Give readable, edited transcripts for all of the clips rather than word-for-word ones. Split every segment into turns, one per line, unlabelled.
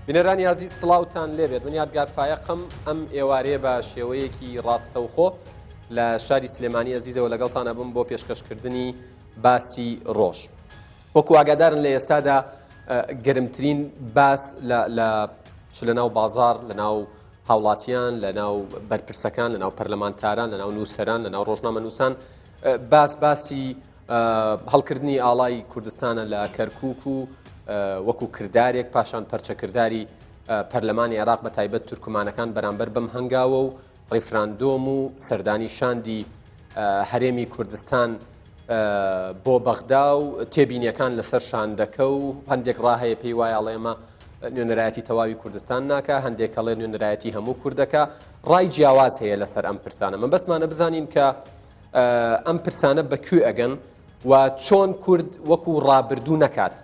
بینەرانی عزیز سڵاوتان لێبێت من یادگارفایەقم ئەم ئێوارەیە بە شێوەیەکی ڕاستەوخۆ لە شاری سلێمانی عزیزەوە لەگەڵتان ئەبم بۆ پێشکەشکردنی باسی ڕۆژ. وەکو ئاگادارن لە ئێستادا گەرمترین باس لەناو بازار، لەناو هاوڵاتیان، لەناو بەرپرسەکان، لەناو پەرلەمانتاران، لەناو نووسەران، لەناو ڕۆژنامە نووسان باسی هەڵکردنی ئاڵای کوردستانە لە کەرکووک و وەکو کردارێک پاشان پەرچەکرداری پەرلەمانی عێراق بە تایبەت تورکمانەکان بەرامبەر بەم هەنگاوە و ڕیفراندۆم و سەردانی شاندی هەرێمی کوردستان بۆ بەغدا و تێبینیەکان لەسەر شاندەکە و هەندێک ڕاهەیە پێی وایە ئەڵێمە نوێنەرایەتی تەواوی کوردستان ناکە، هەندێک ئەڵێ نوێنەرایەتی هەموو کوردەکە. ڕای جیاواز هەیە لەسەر ئەم پرسانە. من بەستمانە بزانین کە ئەم پرسانە بەکوێ ئەگەن و چۆن کورد وەکو ڕابردوو نەکات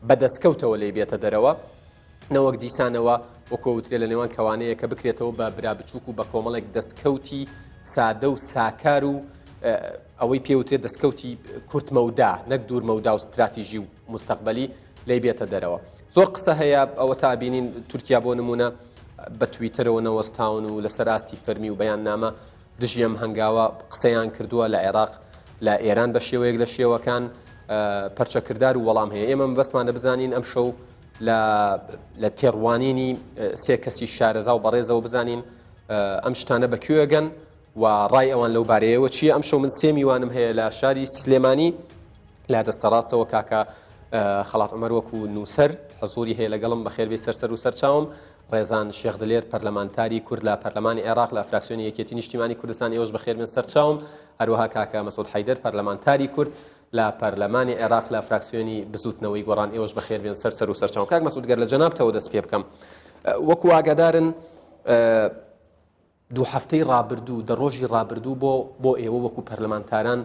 بەدەستکەوتەوە لێ بێتە دەرەوە، نەوەک دیسانەوە وەکو وترێ لە نێوان کەوانەیە کە بکرێتەوە بە برا بچووک و بە کۆمەڵێک دەستکەوتی سادە و ساکار و ئەوەی پێوترێت دەستکەوتی کورتمەودا، نەک دوورمەودا و استراتیژی و مستەقبەلی لێ بێتە دەرەوە. زۆر قسە هەیە ئەوە تا بینین تورکیا بۆ نمونە بە تویتەرەوە نەوەستاون و لەسەر ئاستی فەرمی و بەیان نامە دژی ئەم هەنگاوە قسەیان کردووە لە عێراق لە ئێران بە شێوەیەک لە شێوەکان پەرچەکردار و وەڵام هەیە. ئێمە بەسمانە بزانین ئەم شەو لە تێڕوانینی سێ کەسی شارەزا و بەڕێزەوە بزانین ئەم شتانە بەکوێگەن و ڕای ئەوان لەو بارەیەوە چییە. ئەم شەو من سێ میوانم هەیە لە شاری سلێمانی لا دەستە ڕاستەوە کاکە خەڵات عومەر وەکو نووسەر حەزوری هەیە لەگەڵم بەخێربێ سەر و سەرچاوم، ڕێزان شێخ دلێر پەرلەمانتاری کورد لە پەرلەمانی عێراق لە فراکسیۆنی یەکێتی نیشتیمانی کوردستان ئێوەش بەخێربێن سەرچاوم، هەروەها کاکە مەسعود حەیدەر پەرلەمانتاری کورد لە پەرلەمانی عێراق لە فراکسیۆنی بزوتنەوەی گۆڕان ئێوەش بەخێربێن سەر و سەرچاوم. کاک مەسعود گەر لە جەنابتەوە دەست پێ بکەم، وەکو ئاگادارن دوو هەفتەی ڕابردوو دە ڕۆژی ڕابردوو بۆ ئێوە وەکو پەرلەمانتاران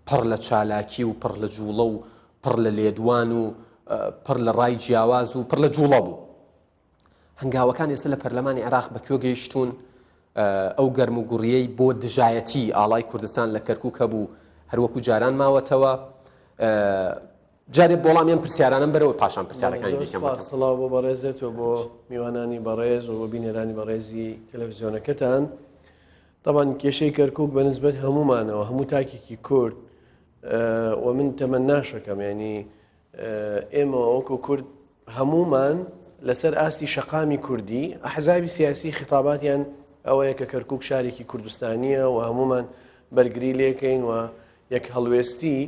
پڕ لە چالاکی و پڕ لە جوڵە و پڕ لە لێدوان و پڕ لە ڕای جیاواز و پڕ لە جوڵە بوو. هەنگاوەکان ئێستا لە پەرلەمانی عێراق بەکوێ گەیشتون؟ ئەو گەرم و گوڕیەی بۆ دژایەتی ئاڵای کوردستان لە کەرکووک هەبوو هەروەکو جاران ماوەتەوە. جارێ بۆڵامیان پرسیارانم بەرەوە پاشان پرسیارەکانی دیکەم.
سڵاو بۆ بەڕێزێتەوە بۆ میوانانی بەڕێز و بۆ بینێرانی بەڕێزی تەلەڤیزیۆنەکەتان. طبعاً کێشەی کەرکووک بەنسبەت هەمومانەوە هەموو تاکێکی کورد و من تەمەناشەکەم، یعنی ئێمە وەکو کورد هەمومان لەسەر ئاستی شەقامی کوردی ئەحزابی سیاسی خیتاباتیان ئەوەیە کە کەرکووک شارێکی کوردستانیە و هەمومان بەرگری لێکەین و یەک هەڵوێستی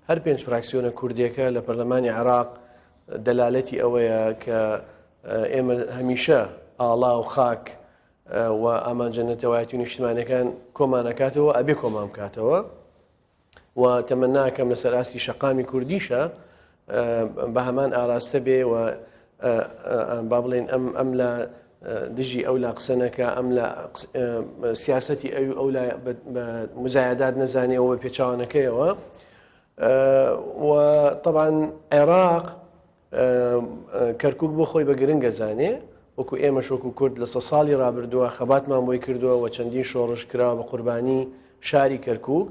هەر پێنج فراکسیۆنە کوردیەکە لە پەرلەمانی عێراق دەلالەتی ئەوەیە کە ئێمە هەمیشە ئاڵا و خاک و ئامانجەنەتەوایەتی و نیشتیمانەکان کۆمانەکاتەوە ئەبێ کۆمان بکاتەوە و تەمەناکەم لەسەر ئاستی شەقامی کوردیشە بە هەمان ئاراستە بێ و با بڵێن ئەم لە دژی ئەو لا قسەنەکە ئەم لە سیاسەتی ئەو لا مزایدات نەزانێەوە پێچاوانەکەیەوە. و طبعا عێراق کەرکووک بۆ خۆی بە گرنگە زانێ، وەکو ئێمە شۆکو کورد لە سە ساڵی ڕابردووە خەباتمان بۆی کردووە و چەندین شۆڕش کراوە بە قوربانی شاری کەرکووک.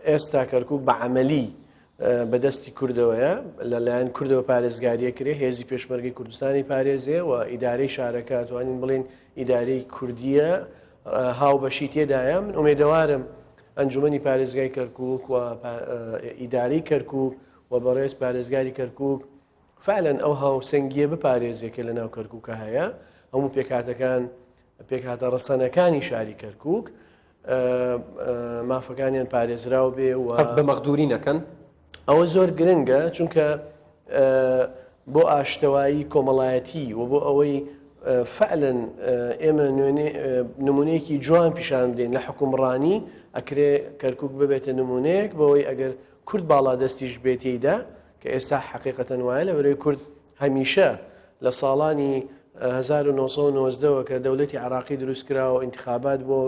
ئێستا کەرکووک بە عەمەلی بەدەستی کوردەوەیە، لەلایەن کوردەوە پارێزگاریە کرێ، هێزی پێشمەرگەی کوردستانی پارێزێ و ئیدارەی شارەکە توانین بڵێن ئیدارەی کوردیە هاوبەشی تێدایە. من ئومێدەوارم ئەنجومەنی پارێزگای کەرکووک و ئیدارەی کەرکووک و بەڕێز پارێزگاری کەرکووک فعلەن ئەو هاوسەنگیە بپارێزێکە لە ناو کەرکووکە هەیە، هەموو پێکهاتە ڕەسەنەکانی شاری کەرکووک مافەکانیان پارێزراو بێ و
هەست بە مەغدووری نەکەن.
ئەوە زۆر گرنگە چونکە بۆ ئاشتەوایی کۆمەڵایەتی و بۆ ئەوەی فعلەن ئێمە نمونەیەکی جوان پیشان بدەین لە حکومڕانی ئەکرێ کەرکووک ببێتە نمونەیەک بەوەی ئەگەر کورد باڵا دەستیش بێتیدا کە ئێستا حقیقەتەن وایە لە بەرەوەی کورد هەمیشە لە ساڵانی 1990ەوە کە دەوڵەتی عێراقی دروست کراوە و ئینتیخابات بۆ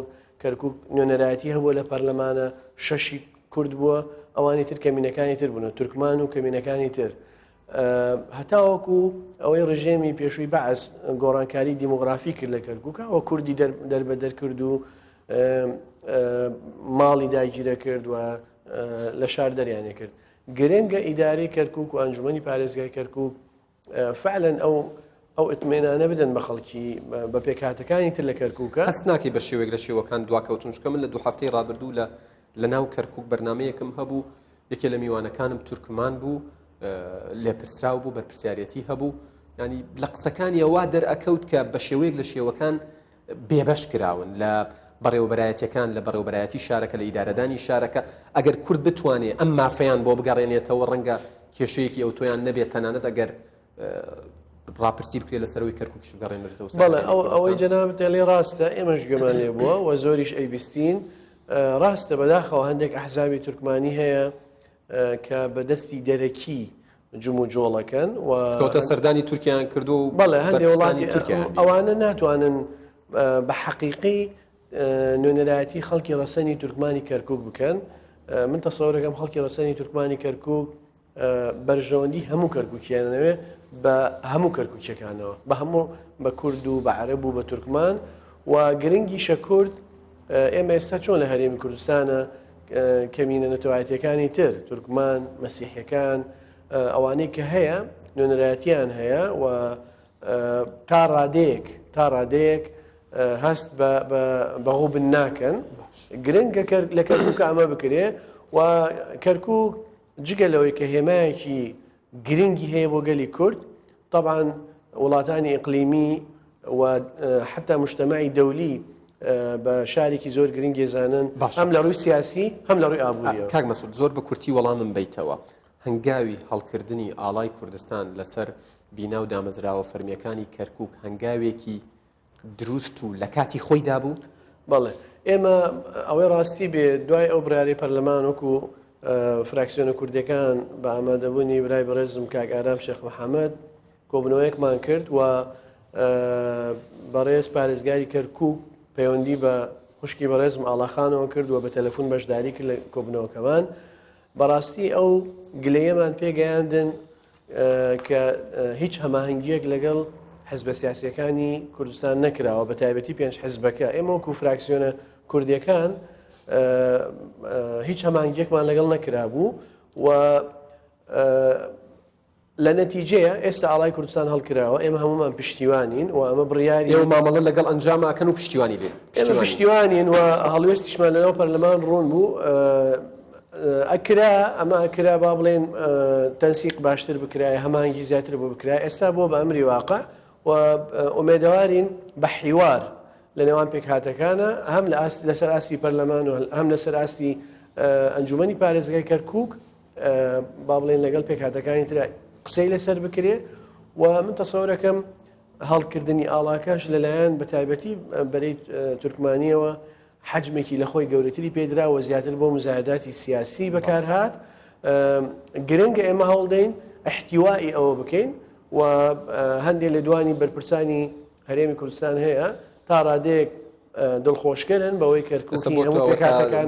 کەرکووک نوێنەرایەتی هەبووە لە پەرلەمانە 6 کورد بووە، ئەوانی تر کەمینەکانی تر بوون، تورکمان و کەمینەکانی تر. هەتاوەکو ئەوەی ڕژێمی پێشووی بەعس گۆڕانکاری دیموگرافی کرد لە کەرکووکە و کوردی دەربەدەر کرد و ماڵی داگیرە کرد و لە شار دەریانێ کرد. گرنگە ئیدارەی کەرکووک و ئەنجومەنی پارێزگای کەرکووک فعلا ئەو ئەو ئتمێنانە بدەن بە خەڵکی بە پێکهاتەکانی تر لە کەرکووکە
هەست ناکەی بە شێوەیەک لە شێوەکان دواکەوتنشکە من لە دوو هەفتەی ڕابردوو لە ناو کەرکووک بەرنمەیەکم هەبوو یەکێ لە میوانەکانم تورکمان بوو لێپرسراو بوو بەرپرسیارەتی هەبوو ینی لە قسەکانی ئەووا دەرئەکەوت کە بە شێوەیەک لە شێوەکان بێبەش کراون لە بەڕێوەبەرایەتیەکان لە بەڕێوەبەرایەتی شارەکە لە ئیدارەدانی شارەکە ئەگەر کورد بتوانێت ئەم مافەیان بۆ بگەڕێنێتەوە ڕەنگە کێشەیەکی ئەو تۆیان نەبێت تەنانەت ئەگەر ڕاپرسی بکرێت لەسەرەوەی کەرکووکیش بگەڕێنێتەوە
بەڵێ ئەوەی جەنابەت دەڵێ ڕاستە ئێمەش گەمان لێ بووە و زۆریش ئەیبیستین ڕاستە بەداخەوە هەندێک ئەحزابی تورکمانی هەیە کە بەدەستی دەرەکی جم و جۆڵەکەن و
کەوتە سەردانی تورکیان کردو و
بەڵێ هەندێک وڵاتی ئەوانە ناتوانن بە حەقیقی نوێنەرایەتی خەڵکی ڕەسەنی تورکمانی کەرکووک بکەن من تەسەوەرەکەم خەڵکی ڕەسەنی تورکمانی کەرکووک بەرژەوەندی هەموو کەرکووکیانەوێ بە هەموو کەرکووکیەکانەوە بە هەموو بە کورد و بە عەرەب و بە تورکمان و گرنگی شەکورد ئێمە ئێستا چۆن لە هەرێمی کوردستانە کەمینە نەتەوایەتیەکانی تر تورکمان مەسیحیەکان ئەوانەی کە هەیە نوێنەرایەتیان هەیە و تا ڕادەیەک هەست بەغوو بن ناکەن گرنگە لە کەرکووک ئەمە بکرێ و کەرکووک جگە لەوەی کە هێمایەکی گرنگی هەیە بۆ گەلی کورد طبعا وڵاتانی ئیقلیمی و حتا مجتمعی دەولی بە شارێکی زۆر گرنگی زانن هەم لە ڕووی سیاسی هەم لە ڕووی ئابووریەوە.
کاک مەسعود زۆر بە کورتی وەڵامم بیتەوە هەنگاوی هەڵکردنی ئاڵای کوردستان لەسەر بینا و دامەزراوە فەرمیەکانی کەرکووک هەنگاوێکی دروست و لە کاتی خۆیدا بوو؟
بەڵێ ئێمە ئەوەی ڕاستی بێ دوای ئەو براری پەرلەمان وەکو فراکسیۆنە کوردەکان بە ئامادەبوونی برای بەڕێزم کاک ئارام شێخ محەممەد کۆبنەوەیەکمان کرد و بەڕێز پارێزگاری کەرکووک پەیوەندی بە خوشکی بەڕێزم ئاڵاخانەوە کرد و بە تەلەفۆن بەشداری کرد لە کۆبنەوەکەمان بەڕاستی ئەو گلەیەمان پێگەیاندن کە هیچ هەماهەنگیەک لەگەڵ حزبە سیاسیەکانی کوردستان نەکراوە بە تایبەتی پێنج حزبەکە ئێمە وەکو فراکسیۆنە کوردیەکان هیچ هەماهەنگیەکمان لەگەڵ نەکرابوو و لە نەتیجەیە ئێستا ئاڵای کوردستان هەڵکراوە ئێمە هەمومان پشتیوانین و ئەمە بڕیاری
ئێوە مامەڵە لەگەڵ ئەنجامەکەن و پشتیوانی لێ
ئێمە پشتیوانین و هەڵوێستیشمان لەناو پەرلەمان ڕوون بوو ئەمە ئەکرا با بڵێن تەنسیق باشتر بکرایە هەمانگی زیاتر بۆ بکرای ئێستا بۆ بە ئەمری واقع و ئومێدەوارین بە حیوار لە نێوان پێکهاتەکانە هەم لەسەر ئاستی پەرلەمان و هەم لەسەر ئاستی ئەنجومەنی پارێزگای کەرکووک با بڵێن لەگەڵ پێکهاتەکانی تر قسەی لەسەر بکرێ و من تەسەوەرەکەم هەڵکردنی ئاڵاکەش لەلایەن بە تایبەتی بەرەی تورکمانیەوە حجمێکی لە خۆی گەورەتری پێدرا و زیاتر بۆ مزایداتی سیاسی بەکارهات گرنگە ئێمە هەوڵدەین احتیوای ئەوە بکەین و هەندێک لە دوانی بەرپرسانی هەرێمی کوردستان هەیە تا ڕادەیەک دڵخۆشکەرن بەوەی کەرکووکی هەموو پێکهاتەکان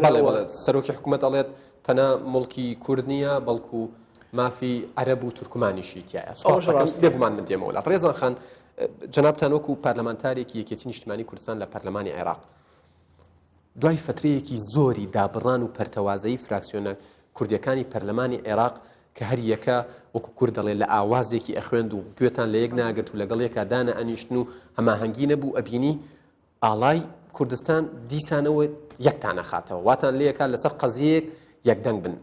سەرۆکی حکوومەت ئەڵێت تەنها مڵکی کورد نییە بەڵکو مافی عەرەب و تورکمانیشی تایە سوپاسەکەم من دێمەوە لە ڕێزان خان جەنابتان وەکو پارلەمانتارێکی یەکێتی نیشتیمانی کوردستان لە پەرلەمانی عێراق دوای فترەیەکی زۆری دابڕان و پەرتەوازەیی فراکسیۆنە کوردیەکانی پەرلەمانی عێراق کە هەر یەکە وەکو کورد دەڵێ لە ئاوازێکی ئەخوێند و گوێتان لە یەک ناگرت و لەگەڵ یەکا دانە ئەنیشتن و هەماهەنگی نەبوو ئەبینی ئاڵای کوردستان دیسانەوە یەکتانە خاتەوە واتان لەیەکە لەسەر قەزیەک یەکدەنگ بن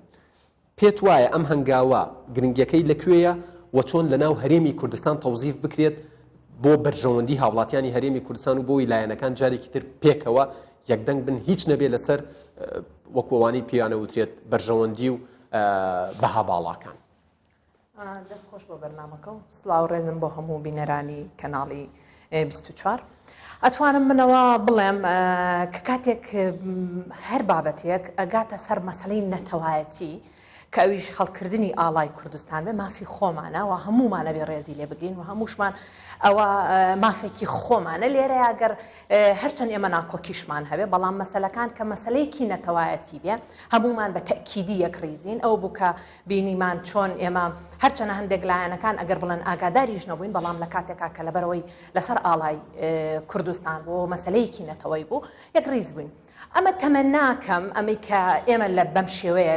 پێت وایە ئەم هەنگاوە گرنگیەکەی لەکوێیە و چۆن لەناو هەرێمی کوردستان تەوزیف بکرێت بۆ بەرژەوەندی هاوڵاتیانی هەرێمی کوردستان و بۆی لایەنەکان جارێکی تر پێکەوە یەکدەنگ بن هیچ نەبێ لەسەر وەکووانی پیانە وترێت بەرژەوەندی و بەها باڵاکان.
دەست خۆش بۆ بەرنامەکە و سڵاو ڕێزم بۆ هەموو بینەرانی کەناڵی 24. ئەتوانم منەوە بڵێم کە کاتێک هەر بابەتێک ئەگاتە سەر مەسەلەی نەتەوایەتی کە ئەویش هەڵکردنی ئاڵای کوردستان بێ مافی خۆمانە و هەمومانە بێ ڕێزی لێ بگەین و هەمووشمان ئەوە مافێکی خۆمانە لێرە ئەگەر هەرچەند ئێمە ناکۆکیشمان هەبێ بەڵام مەسەلەکان کە مەسەلەیەکی نەتەوایەتی بێ هەمومان بە تەکیدی یەک ڕێزین ئەو بووکە بینیمان چۆن ئێمە هەرچەنە هەندێک لایەنەکان ئەگەر بڵێن ئاگاداریش نەبووین بەڵام لە کاتێکا کە لەبەرەوەی لەسەر ئاڵای کوردستان بۆ مەسەلەیەکی نەتەوەی بوو یەک ڕێز بووین. ئەمە تەمە ناکەم ئەمەی کە ئێمە لە بەم شێوەیە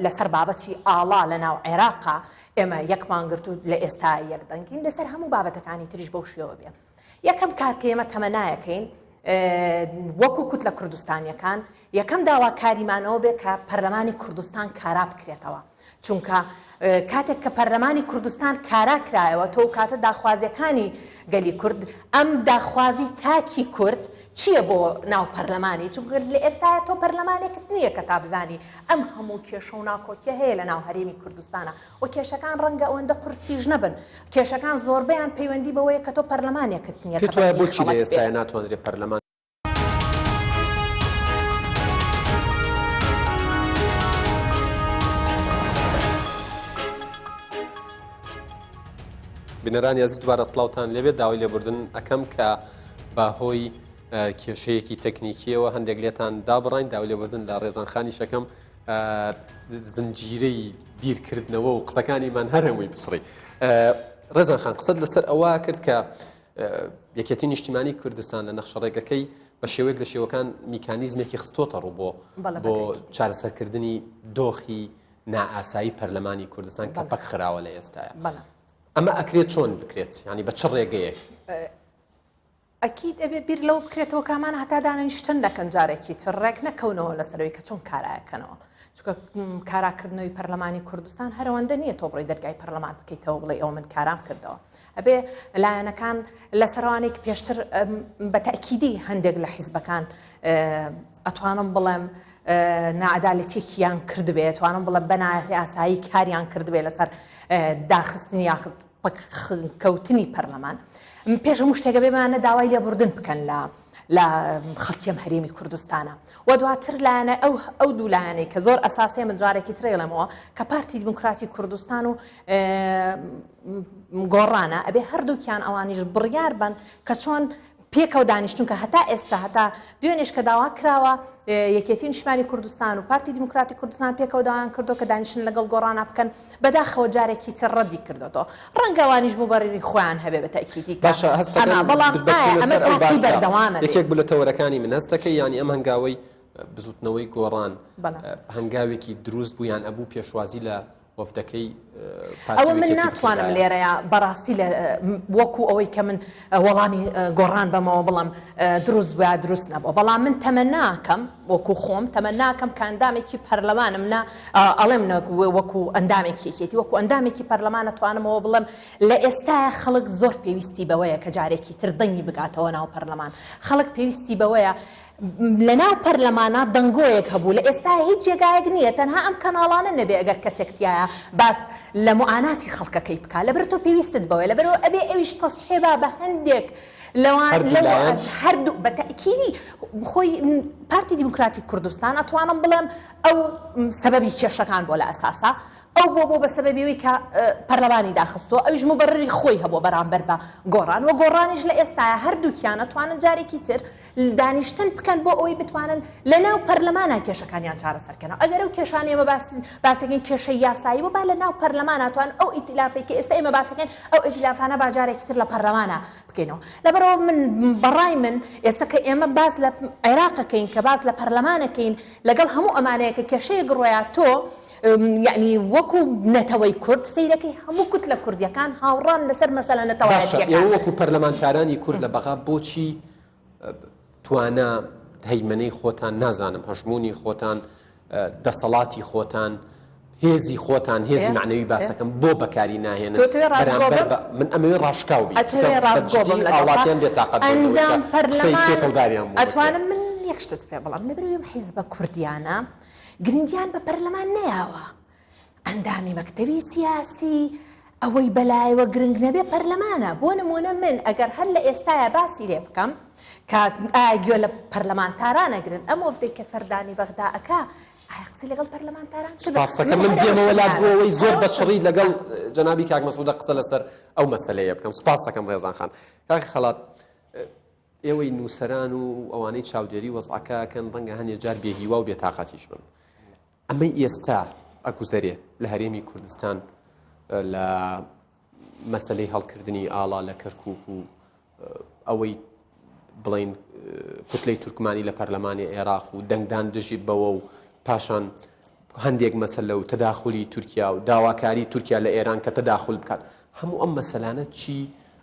لەسەر بابەتی ئاڵا لە ناو عێراقا ئێمە یەکمان گرت و لە ئێستا یەک دەنگین لەسەر هەموو بابەتەکانی تریش بەو شێوە بێ. یەکەم کارکە ئێمە تەمەنایەکەین وەکو کوت لە کوردستانیەکان یەکەم داواکاریمانەوە بێ کە پەرلەمانی کوردستان کارا بکرێتەوە، چونکە کاتێک کە پەرلەمانی کوردستان کارا کرایەوە تۆ کاتە داخوازیەکانی گەلی کورد ئەم داخوازی تاکی کورد چییە بۆ ناو پەرلەمانی، چونکە لە ئێستاە تۆ پەرلەمانێکت نییە کە تا بزانی ئەم هەموو کێشە و ناکۆکیە هەیە لە ناو هەرێمی کوردستانە و کێشەکان ڕەنگە ئەوەندە قورسیژ نەبن، کێشەکان زۆربیان پەیوەندی بەوەیە کە تۆ پەرلەمانێکت نییە.
پێت بۆچی لە ئێستاە ناتوانرێت پەرلەمان بنەرانی عزیز دوبارە سڵاوتان لێبێت داوای لێبوردن ئەەکەم کە باهۆی کێشەیەکی تەکنیکیەوە هەندێک لێتان دابڕین داوای لێبوردن لە ڕێزانخانی شەکەم زنجیرەی بیرکردنەوە و قسەکانیمان هەر هەمووی بسڕی. ڕێزانخان قسەت لەسەر ئەوە کرد کە یەکێتی نیشتیمانی کوردستان لە نەخشەڕێگەکەی بە شێوەیەک لە شێوەکان میکانیزمێکی خستۆتە ڕوو بۆ چارەسەرکردنی دۆخی نائاسایی پەرلەمانی کوردستان کە پەک خراوە لە ئێستاە. ئەمە ئەکرێت چۆن بکرێت ینی بە چ ڕێگەیەک؟
ئەکید ئەبێ بیر لەو بکرێتەوە کامان هەتا دانیشتن دەکەن جارێکی تر ڕێک نەکەونەوە لەسەرەوەی کە چۆن کارایەکەنەوە، چونکە کاراکردنەوەی پەرلەمانی کوردستان هەرەوەندە نییە تۆ بڕی دەرگای پەرلەمان بکەیتەوە بڵێ ئەو من کارام کردەوە. ئەبێ لایەنەکان لە سەروانێک پێشتر بە تەکیدی هەندێک لە حیزبەکان ئەتوانم بڵێم نەعەدالەتێکیان کردبێ، ئەتوانم بڵێ بەنایەتی ئاسایی کاریان کردبێ لەسەر داخستنی یاخود کەوتنی پەرلەمان. پێش هەموو شتێکە بێمانە داوای لێبوردن بکەن لە خەڵکیەم هەرێمی کوردستانە و دواتر لایەنە ئەو دوو لایەنەی کە زۆر ئەساسیە من جارێکی ترێڵێمەوە کە پارتی دیموکراتی کوردستان و گۆڕانە ئەبێ هەردووکیان ئەوانیش بڕیار بن کە چۆن پێکەوە دانیشتون کە هەتا ئێستا هەتا دوێنێش کە داوا کراوە یەکێتی نیشتیمانی کوردستان و پارتی دیموکراتی کوردستان پێکەوە داوایان کردو کە دانیشتن لەگەڵ گۆڕانە بکەن بەداخەوە جارێکی تر ڕەدی کردەوە ڕەنگەوانیش بۆ بەڕێری خۆیان هەبێ بە تەکیدی بەڵام ئەمە کاتی بەردەوامە.
یەکێک بوو لە تەوەرەکانی من هەستەکەی ینی ئەم هەنگاوەی بزوتنەوەی گۆڕان هەنگاوێکی دروست بوو یان ئەبوو پێشوازی لە وەفدەکەی
ئەوە من ناتوانم لێرەیە بەڕاستی وەکو ئەوەی کە من وەڵامی گۆڕان بەمەوە بڵم دروست بە دروست نەبووە، بەڵام من تەمەناکەم وەکو خۆم تەمەناکەم کە ئەندامێکی پەرلەمانم ئەڵێم وەکو ئەندامێکی یەکێتی وەکو ئەندامێکی پەرلەمان ئەتوانمەوە بڵم لە ئێستاە خەڵک زۆر پێویستی بەوەیە کە جارێکی تر دەنگی بگاتەوە ناو پەرلەمان، خەڵک پێویستی بەوەیە لە ناو پەرلەمانە دەنگۆیەک هەبوو لە ئێستا هیچ جێگایەک نییە تەنها ئەم کەناڵانە نەبێ ئەگەر کەسێکتیایە باس لە معاناتی خەڵکەکەی بکات لەبەر تۆ پێویستت بەوەی لەبەرەوە ئەبێ ئەویش تەصحیبا بە هەندێک هەردوو بە تەکیدی خۆی پارتی دیموکراتی کوردستان ئەتوانم بڵێم ئەو سەبەبی کێشەکان بۆ لە ئەساسا ئەو بۆ بە سەبەبیەوەی کە پەرلەمانی داخستەوە ئەویش مبەرری خۆی هەبوو بەرامبەر بە گۆڕان و گۆڕانیش لە ئێستاە هەردووکیان ئەتوانن جارێکی تر دانیشتن بکەن بۆ ئەوەی بتوانن لە ناو پەرلەمانە کێشەکانیان چارەسەرکەنەوە. ئەگەر ئەو کێشانەیە باسەکەین کێشەی یاسایی بۆ با لە ناو پەرلەماناتوان ئەو ئیتیلافێکی ئێستا ئێمە باسەکەین ئەو ئیتیلافانە باجارێکی تر لە پەرلەمانە بکەینەوە. لەبەرەوە من بەڕای من ئێستا کە ئێمە باز لە عێراقەکەین کە باز لە پەرلەمانەکەین لەگەڵ هەموو ئەمانەیە کە کێشەیەک ڕۆیە تۆ یعنی وەکو نەتەوەی کورد سەیرەکەی هەموو کوت لە کوردیەکان هاوڕان لەسەر مەسەلە نەتەوایەتیەکان
وەکو پەرلەمانتارانی کورد لە بەغا بۆچی توانە هەیمەنەی خۆتان نازانم هەژمونی خۆتان دەسەڵاتی خۆتان هێزی خۆتان هێزی معنەوی باسەکەم بۆ بەکاری ناهێنن من ئەمەوێ ڕاشکاوی ئاڵاتیان بێتاقەت
ئەتوانم من یەک شتت پێ بەڵام لەبەرەوەی حیزبە کوردیانە گرنگیان بە پەرلەمان نەیاوە ئەندامی مەکتەبی سیاسی ئەوەی بەلایەوە گرنگ نەبێ پەرلەمانە بۆ نمونە من ئەگەر هەر لە ئێستاە باسی لێ بکەم کە ئاگوێ لە پەرلەمانتارانەگرن ئەم وەفدەی کە سەردانی بەغدا ئەکا قسەی لەگەڵ پەرلەمانتاران
سپاسەکەم من دێمەوە لات بۆەوەی زۆر بەشڕی لەگەڵ جەنابی کاک مەسعودە قسە لەسەر ئەو مەسەلەیە بکەم. سپاس دەکەم ڕێزان خان. کاک خەڵات ئێوەی نووسەران و ئەوانەی چاودێری وەزعەکەکەن ڕەنگە هەندێک جار بێهیوا و بێتاقەتیش بن. ئەمەی ئێستا ئەگوزەرێ لە هەرێمی کوردستان لە مەسەلەی هەڵکردنی ئاڵا لە کەرکووک و ئەوەی بڵین کوتلەی تورکمانی لە پەرلەمانی عێراق و دەنگدان دژی بەوە و پاشان هەندێک مەسەلە و تەداخلی تورکیا و داواکاری تورکیا لە ئێران کە تەداخل بکات هەموو ئەم مەسەلانە چی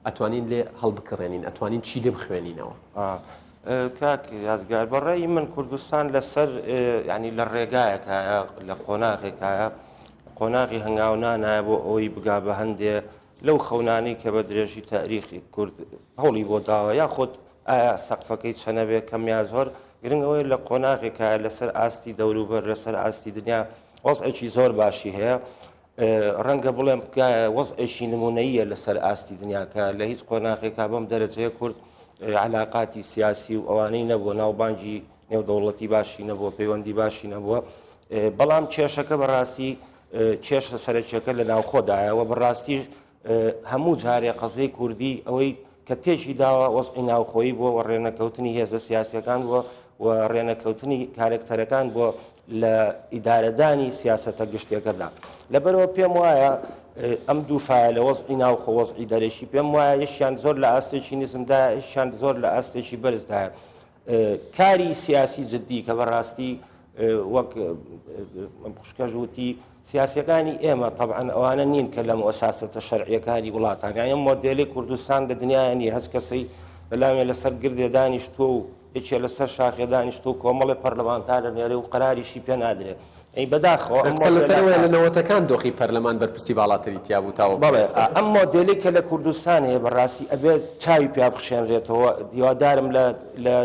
ئەتوانین لێ هەڵبکڕێنین ئەتوانین چی لێ بخوێنینەوە
کاک یادگار بەڕێی من کوردستان لەسەر ینی لە ڕێگایەکە لە قۆناغێکایە قۆناغی هەنگاونانایە بۆ ئەوەی بگا بە هەندێ لەو خەونانی کە بە درێژی تاریخی کورد هەوڵی بۆ داوە یاخود ئایا سەقفەکەی چەنەبێ کەم یا زۆر گرنگەوەی لە قۆناغێکایە لەسەر ئاستی دەوروبەر لەسەر ئاستی دنیا وەزعێکی زۆر باشی هەیە ڕەنگە بڵێم وەزعێکی نمونەیە لەسەر ئاستی دنیاکە لە هیچ قۆناغێکا بەم دەرەجەیە کورد علاقاتی سیاسی و ئەوانەی نەبووە ناوبانگی نێودەوڵەتی باشی نەبووە پەیوەندی باشی نەبووە بەڵام کێشەکە بەڕاستی کێشە سەرچەکە لە ناوخۆدایەوە بەڕاستیش هەموو جارێ قەزەی کوردی ئەوەی کە تێکی داوە وەزعی ناوخۆیی بۆ و ڕێنەکەوتنی هێزە سیاسیەکان بووە و ڕێنەکەوتنی کارێکتەرەکان بۆ لە ئیدارەدانی سیاسەتە گشتێکەدا لەبەرەوە پێم وایە ئەم دووفاە لە وەزعی ناوخۆ وەزعی دەرەشی پێم وایە یەشیان زۆر لە ئاستێکی نزمدا یەشیان زۆر لە ئاستێکی بەرزدایە کاری سیاسی جددی کە بەڕاستی وەک خوشکەژ وتی سیاسەکانی ئێمە طبعاً ئەوانە نین کە لە مؤسساتە شەرعیەکانی وڵاتان ئەم مۆدێلی کوردستان لە دنیای نیە هەچ کەسەی لەلامێ لەسەر گردێ دانیشتووە و یەکێ لەسەر شاخێ دانیشتووە کۆمەڵی پەرلەمانتارە نێرێ و قەراریشی پێ نادرێت بەداخەوە
لەسەرەوەی لە نەوەتەکان دۆخی پەرلەمان بەرپرسی باڵاتری تیا بوو تاوە
بەڵێ ئەم مۆدێلی کە لە کوردستان هەیە بەڕاستی ئەبێت چاوی پیا بخشێنرێتەوە دیوادارم لە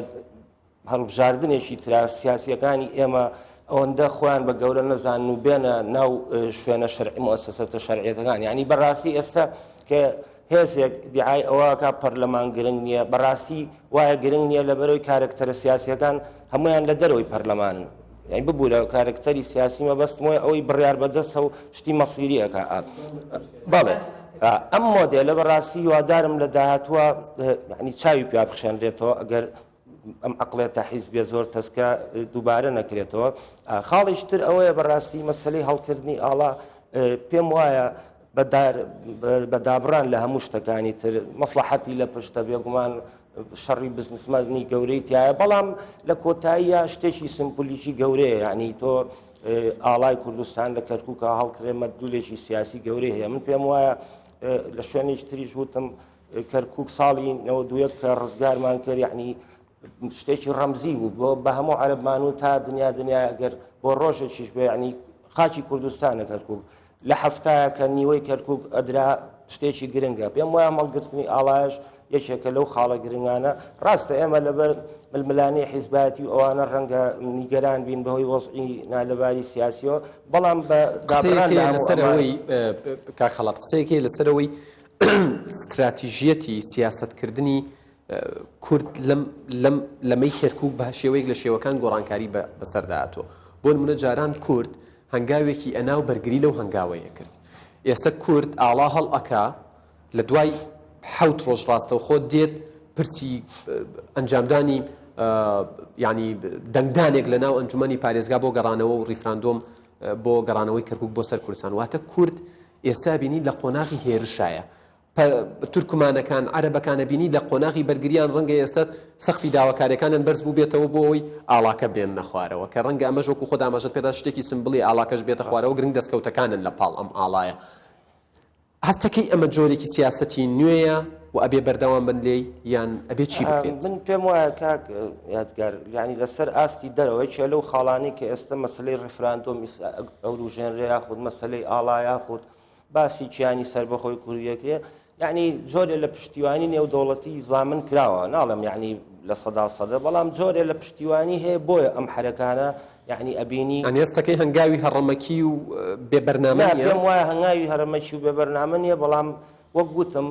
هەڵبژاردنێکی ترا سیاسیەکانی ئێمە ئەوەندە خۆیان بە گەورە نەزان و بێنە ناو شوێنە شەرعی مؤسسەتە شەرعیەکان یعنی بەڕاستی ئێستا کە هێزێک دیعای ئەوەکە پەرلەمان گرنگ نییە بەڕاستی وایە گرنگ نییە لەبەرەوەی کارکتەرە سیاسیەکان هەمویان لە دەرەوەی پەرلەمانن یعنی ببوو لە کارکتەری سیاسی مەبەستمەوەی ئەوەی بڕیار بەدەستە و شتی مەسیریەکە بەڵێ ئەم مۆدێلە بەڕاستی هیوادارم لە داهاتووە ینی چاوی پیا بخێنرێتەوە ئەگەر ئەم عقلێتە حیزبێ زۆر تەسکە دووبارە نەکرێتەوە خاڵیشتر ئەوەیە بەڕاستی مەسلەی هەڵکردنی ئاڵا پێم وایە بەدابڕان لە هەموو شتەکانی تر مەسلحەتی لە پشتە بێگومان شەڕی بزنسمەنی گەورەی تایە بەڵام لە کۆتاییە شتێکی سمپلیشی گەورەیە یعنی تۆ ئاڵای کوردستان لە کەرکووکە هەڵکرێ مەدلولێکی سیاسی گەورەی هەیە من پێم وایە لە شوێنێکی تریش وتم کەرکووک ساڵی 92 کە ڕزگارمان کرد یعنی شتێکی ڕەمزی بوو بۆ بە هەموو عەرەبمان و تا دنیا ئەگەر بۆ ڕۆژێکیش بێ ینی خاچی کوردستانە کەرکووک لە هەفتایە کە نیوەی کەرکووک ئەدرا شتێکی گرنگە پێم وایە مەڵگرتنی ئاڵایش یەکێکە لەو خاڵە گرنگانە ڕاستە ئێمە لەبەر ململانەی حیزباتی و ئەوانە ڕەنگە نیگەران بین بەهۆی وەزعی نالەباری سیاسیەوە بەڵام بە
لەسەرەوەی کاخەڵات قسەیەکی لەسەرەوەی استراتیژیەتی سیاسەتکردنی کورد لەمەی کەرکووک بە شێوەیەک لە شێوەکان گۆڕانکاری بەسەرداهاتوە بۆ نمونە جاران کورد هەنگاوێکی ئەناو بەرگری لەو هەنگاوەیە کرد ئێستا کورد ئاڵا هەڵ ئەکا لە دوای 7 ڕۆژ ڕاستە و خۆ دێت پرسی ئەنجامدانی ینی دەنگدانێک لە ناو ئەنجومەنی پارێزگا بۆ گەڕانەوە و ڕیفراندۆم بۆ گەڕانەوەی کەرکووک بۆ سەر کوردستان واتە کورد ئێستا بینی لە قۆناغی هێرشایە تورکمانەکان عەرەبەکانە بینی لە قۆناغی بەرگریان ڕەنگە ئێستا سەقفی داواکاریەکانن بەرز بوو بێتەوە بۆ ئەوی ئاڵاکە بێن نەخوارەوە کە ڕەنگە ئەمە ژۆک و خۆ دامەژت پێدا شتێکی سمبڵی ئاڵاکەش بێتە خوارەوە گرنگ دەستکەوتەکانن لە پاڵ ئەم ئاڵایە هەستەکەی ئەمە جۆرێکی سیاسەتی نوێیە و ئەبێ بەردەوام بن لێی یان ئەبێ چی بکرێت
من پێم وایە کاک یادگار یعنی لەسەر ئاستی دەرەوەی لەو خاڵانی کە ئێستا مەسلەی ڕیفراندۆمی ئەوروژێنرە یاخود مەسلەی ئاڵا یاخود باسی کیانی سەربەخۆی کوردیەکەیە یعنی جۆرێ لە پشتیوانی نێودەوڵەتی زامن کراوە ناڵم یعنی لە سەدا بەڵام جۆرێ لە پشتیوانی هەیە بۆیە ئەم حرەکانە یعنی ئەبینی
ئەنێستەکەی هەنگاوی هەڕەمەکی و بێبەرنامە
پێم وایە هەنگاوی هەرەمەکی و بێبەرنامە نییە بەڵام وەک گوتم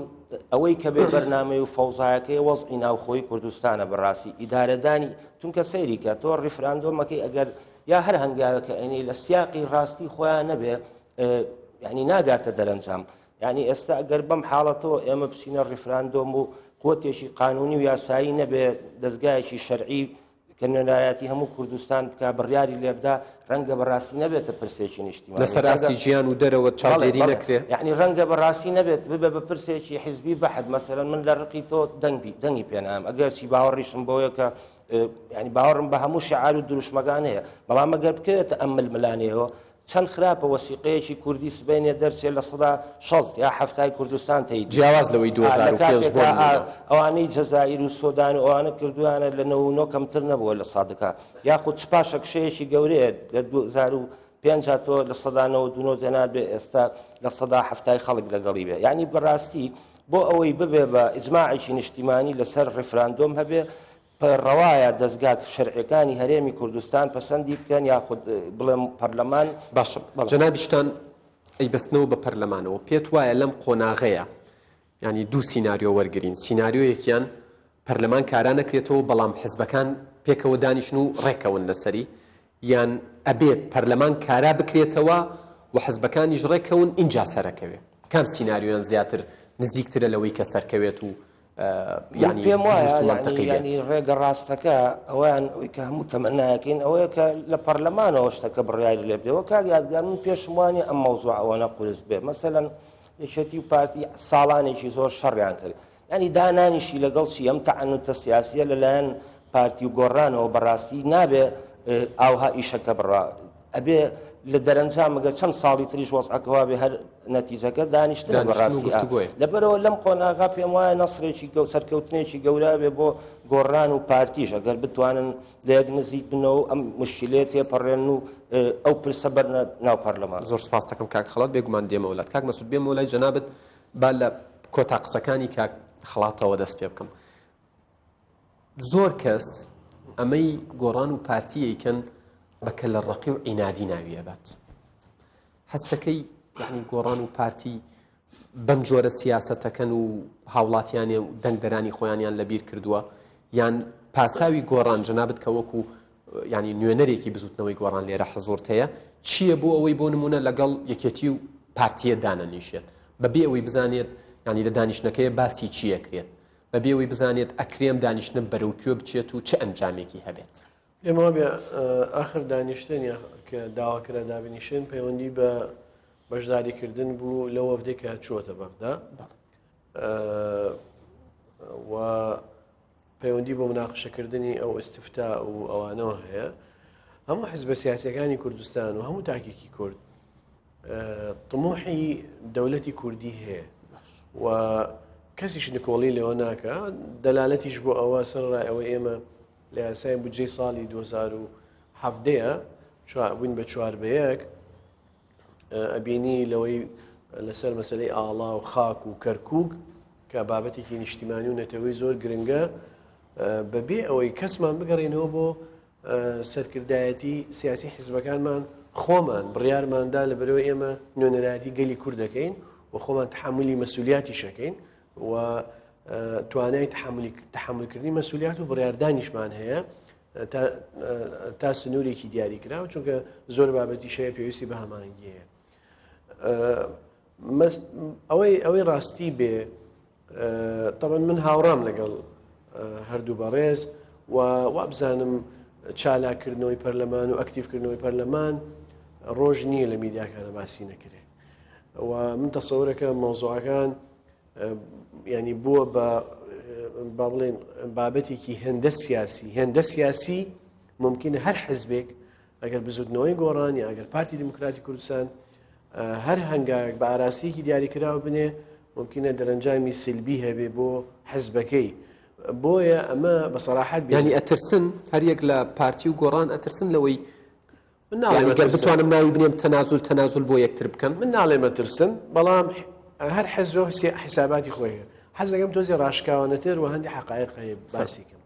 ئەوەی کە بێبەرنامەی و فەوزایەکەی وەزعی ناوخۆی کوردستانە بەڕاستی ئیدارەدانی چونکە سەیری کە تۆ ڕیفراندۆمەکەی ئەگەر یا هەر هەنگاوەکە ئەینی لە سیاقی ڕاستی خۆیان نەبێ یعنی ناگاتە دەرەنجام یعنی ئێستا ئەگەر بەم حاڵەتەوە ئێمە بچینە ڕیفراندۆم و قوتێکی قانونی و یاسایی نەبێ دەستگایەکی شەرعی کە نوێنەرایەتی هەموو کوردستان بکە بڕیاری لێبدا ڕەنگە بەڕاستی نەبێتە پرسێکی نیشتیمانی
لەسەر ئاستی ژیان و دەرەوە چاودێری نەکرێت
یعنی ڕەنگە بەڕاستی نەبێت ببێ بە پرسێکی حیزبی بەحد مەسەرەن من لە ڕقی تۆ دەنگی پێنام ئەگەر چی باوەڕیشم بۆیە کە ینی باوەڕم بە هەموو شعار و دروشمەکان هەیە بەڵام ئەگەر بکەوێتە ئەم ململانەیەوە چەند خراپە وەسیقەیەکی کوردی سبەینێ دەرچێت لە سەدا 60 یا هەفتای کوردستان تەیت
جیاواز لەوەی 2005
ئەوانەی جەزایر و سۆدان و ئەوانە کردوانە لە 99 کەمتر نەبووە لە سادەکە یاخود چپاشە کشەیەکی گەورەیە لە 2005 تۆ لە سەدا 99 تێنات بێ ئێستا لە سەدا هەفتای خەڵک لەگەڵی بێ یعنی بەڕاستی بۆ ئەوەی ببێ بە ئیجماعێکی نیشتیمانی لەسەر ڕێفراندۆم هەبێ ڕەوایە دەستگا شەرعەکانی هەرێمی کوردستان پەسەندی بکەن یاخود بڵێم پەرلەمان
باشە جەنابیشتان ئەیبەستنەوە بە پەرلەمانەوە پێت وایە لەم قۆناغەیە ینی دوو سیناریۆ وەرگرین سیناریۆیەکیان پەرلەمان کاران نەکرێتەوە بەڵام حزبەکان پێکەوە دانیشن و ڕێکەون لەسەری یان ئەبێت پەرلەمان کارا بکرێتەوە و حزبەکانیش ڕێکەون اینجا سەرەکەوێ کام سیناریۆیان زیاتر نزیکترە لەوەی کە سەرکەوێت و
پێم وایە ڕێگە ڕاستەکە ئەویان ئەوی کە هەموو تەمەناکەین ئەوەیە کە لە پەرلەمانەوە شتەکە بڕیاری لێ بدەوە کاک یادگار من پێشم وانێ ئەم مەوزوع ئەوەنە قورس بێ مەسەلەن یەکێتی و پارتی ساڵانێکی زۆر شەڕیان کرد ینی دانانیشی لەگەڵ ئەم تەعنوتە سیاسیە لەلایەن پارتی و گۆڕانەوە بەڕاستی نابێ ئاوها ئیشەکە بڕا ئەبێ لە دەرەنجامەگە چەند ساڵی تریش وەزعەکەوا بێ هەر نەتیجەکە دانیشتن بەڕاستی لەبەرەوە لەم قۆناغا پێم وایە نەسرێکی سەرکەوتنێکی گەورە بێ بۆ گۆڕان و پارتیش ئەگەر بتوانن لە یەک نزیک بنەوە ئەم مشکلێت تێپەڕێن و ئەو پرسە بەرنە ناو پەرلەمان
زۆر سپاس دەکەم کاک خەڵات بێگومان دێمە وڵات کاک مەسعود بێمە وڵای جەنابەت با لە کۆتا قسەکانی کاک خەڵاتەوە دەست پێ بکەم زۆر کەس ئەمەی گۆڕان و پارتیەکەن بەکە لە ڕقی و عینادی ناویە بات هەستەکەی یعنی گۆڕان و پارتی بەم جۆرە سیاسەتەکەن و هاوڵاتیانێ و دەنگدەرانی خۆیانیان لەبیر کردووە یان پاساوی گۆڕان جەنابەت کە وەکو ینی نوێنەرێکی بزوتنەوەی گۆڕان لێرە حزۆرت هەیە چییە بۆ ئەوەی بۆ نمونە لەگەڵ یەکێتی و پارتیە دانەنیشێت بەبێ ئەوەی بزانێت ینی لە دانیشتەکەیە باسی چیەکرێت بەبێ ئەوەی بزانێت ئەکرێم دانیشتن بەرەو کوێ بچێت و چه ئەنجامێکی هەبێت
ئێمە بێ ئاخر دانیشتن کە داواکرا دابنیشن پەیوەندی بە بەشداریکردن بوو لە وەفدێک کە چۆتە بەغدا و پەیوەندی بۆ مناقشەکردنی ئەو ئستفتا و ئەوانەوە هەیە هەموو حزبە سیاسیەکانی کوردستان و هەموو تاکێکی کورد طموحی دەوڵەتی کوردی هەیە و کەسیش نکۆڵی لەوە ناکە دەلالەتیش بۆ ئەوە سەرڕای ئەوە ئێمە لە یاسای بودجەی ساڵی 2017 بووین بە 4 ئەبینی لەوەی لەسەر مەسەلەی ئاڵا و خاک و کەرکووک کە بابەتێکی نیشتیمانی و نەتەوەی زۆر گرنگە بەبێ ئەوەی کەسمان بگەڕێنەوە بۆ سەرکردایەتی سیاسی حیزبەکانمان خۆمان بڕیارماندا لە بەرەوەی ئێمە نوێنەرایەتی گەلی کوورد دەکەین و خۆمان تحملی مەسئولیاتی شەکەین و توانای تحملکردنی مەسئولیات و بڕیاردانیشمان هەیە تا سنوورێکی دیاری کراوە چونکە زۆر بابەتی شەیە پێویستی بە هەمانگی هەیە ئەوەی ڕاستی بێ طبعا من هاوڕام لەگەڵ هەردوو بەڕێز و وابزانم چالاکردنەوەی پەرلەمان و ئەکتیڤکردنەوەی پەرلەمان ڕۆژ نییە لە میدیاکانە باسی نەکرێ و من تەسەورەکە مۆزوعەکان ینی بووە بە با بڵێن بابەتێکی هێندە سیاسی ممکنە هەر حزبێک ئەگەر بزودنەوەی گۆڕان یا ئەگەر پارتی دموکراتی کوردستان هەر هەنگاوێک بە ئاراسیەکی دیاریکراوە بنێ ممکنە دەرەنجامی سلبی هەبێ بۆ حزبەکەی بۆیە ئەمە بە سەراحەت
ینی ئەترسن هەر یەک لە پارتی و گۆڕان ئەترسن لەوەی گەر بتوانم ناوی بنێم تەنازل بۆ یەکتر بکەم
من ناڵێمە ترسن بەڵام هەر حزب حساباتی خۆی هەیە حەز دەکەم تۆزی ڕاشکاوانەتر و هەندی حقایق هەیە باسیکەم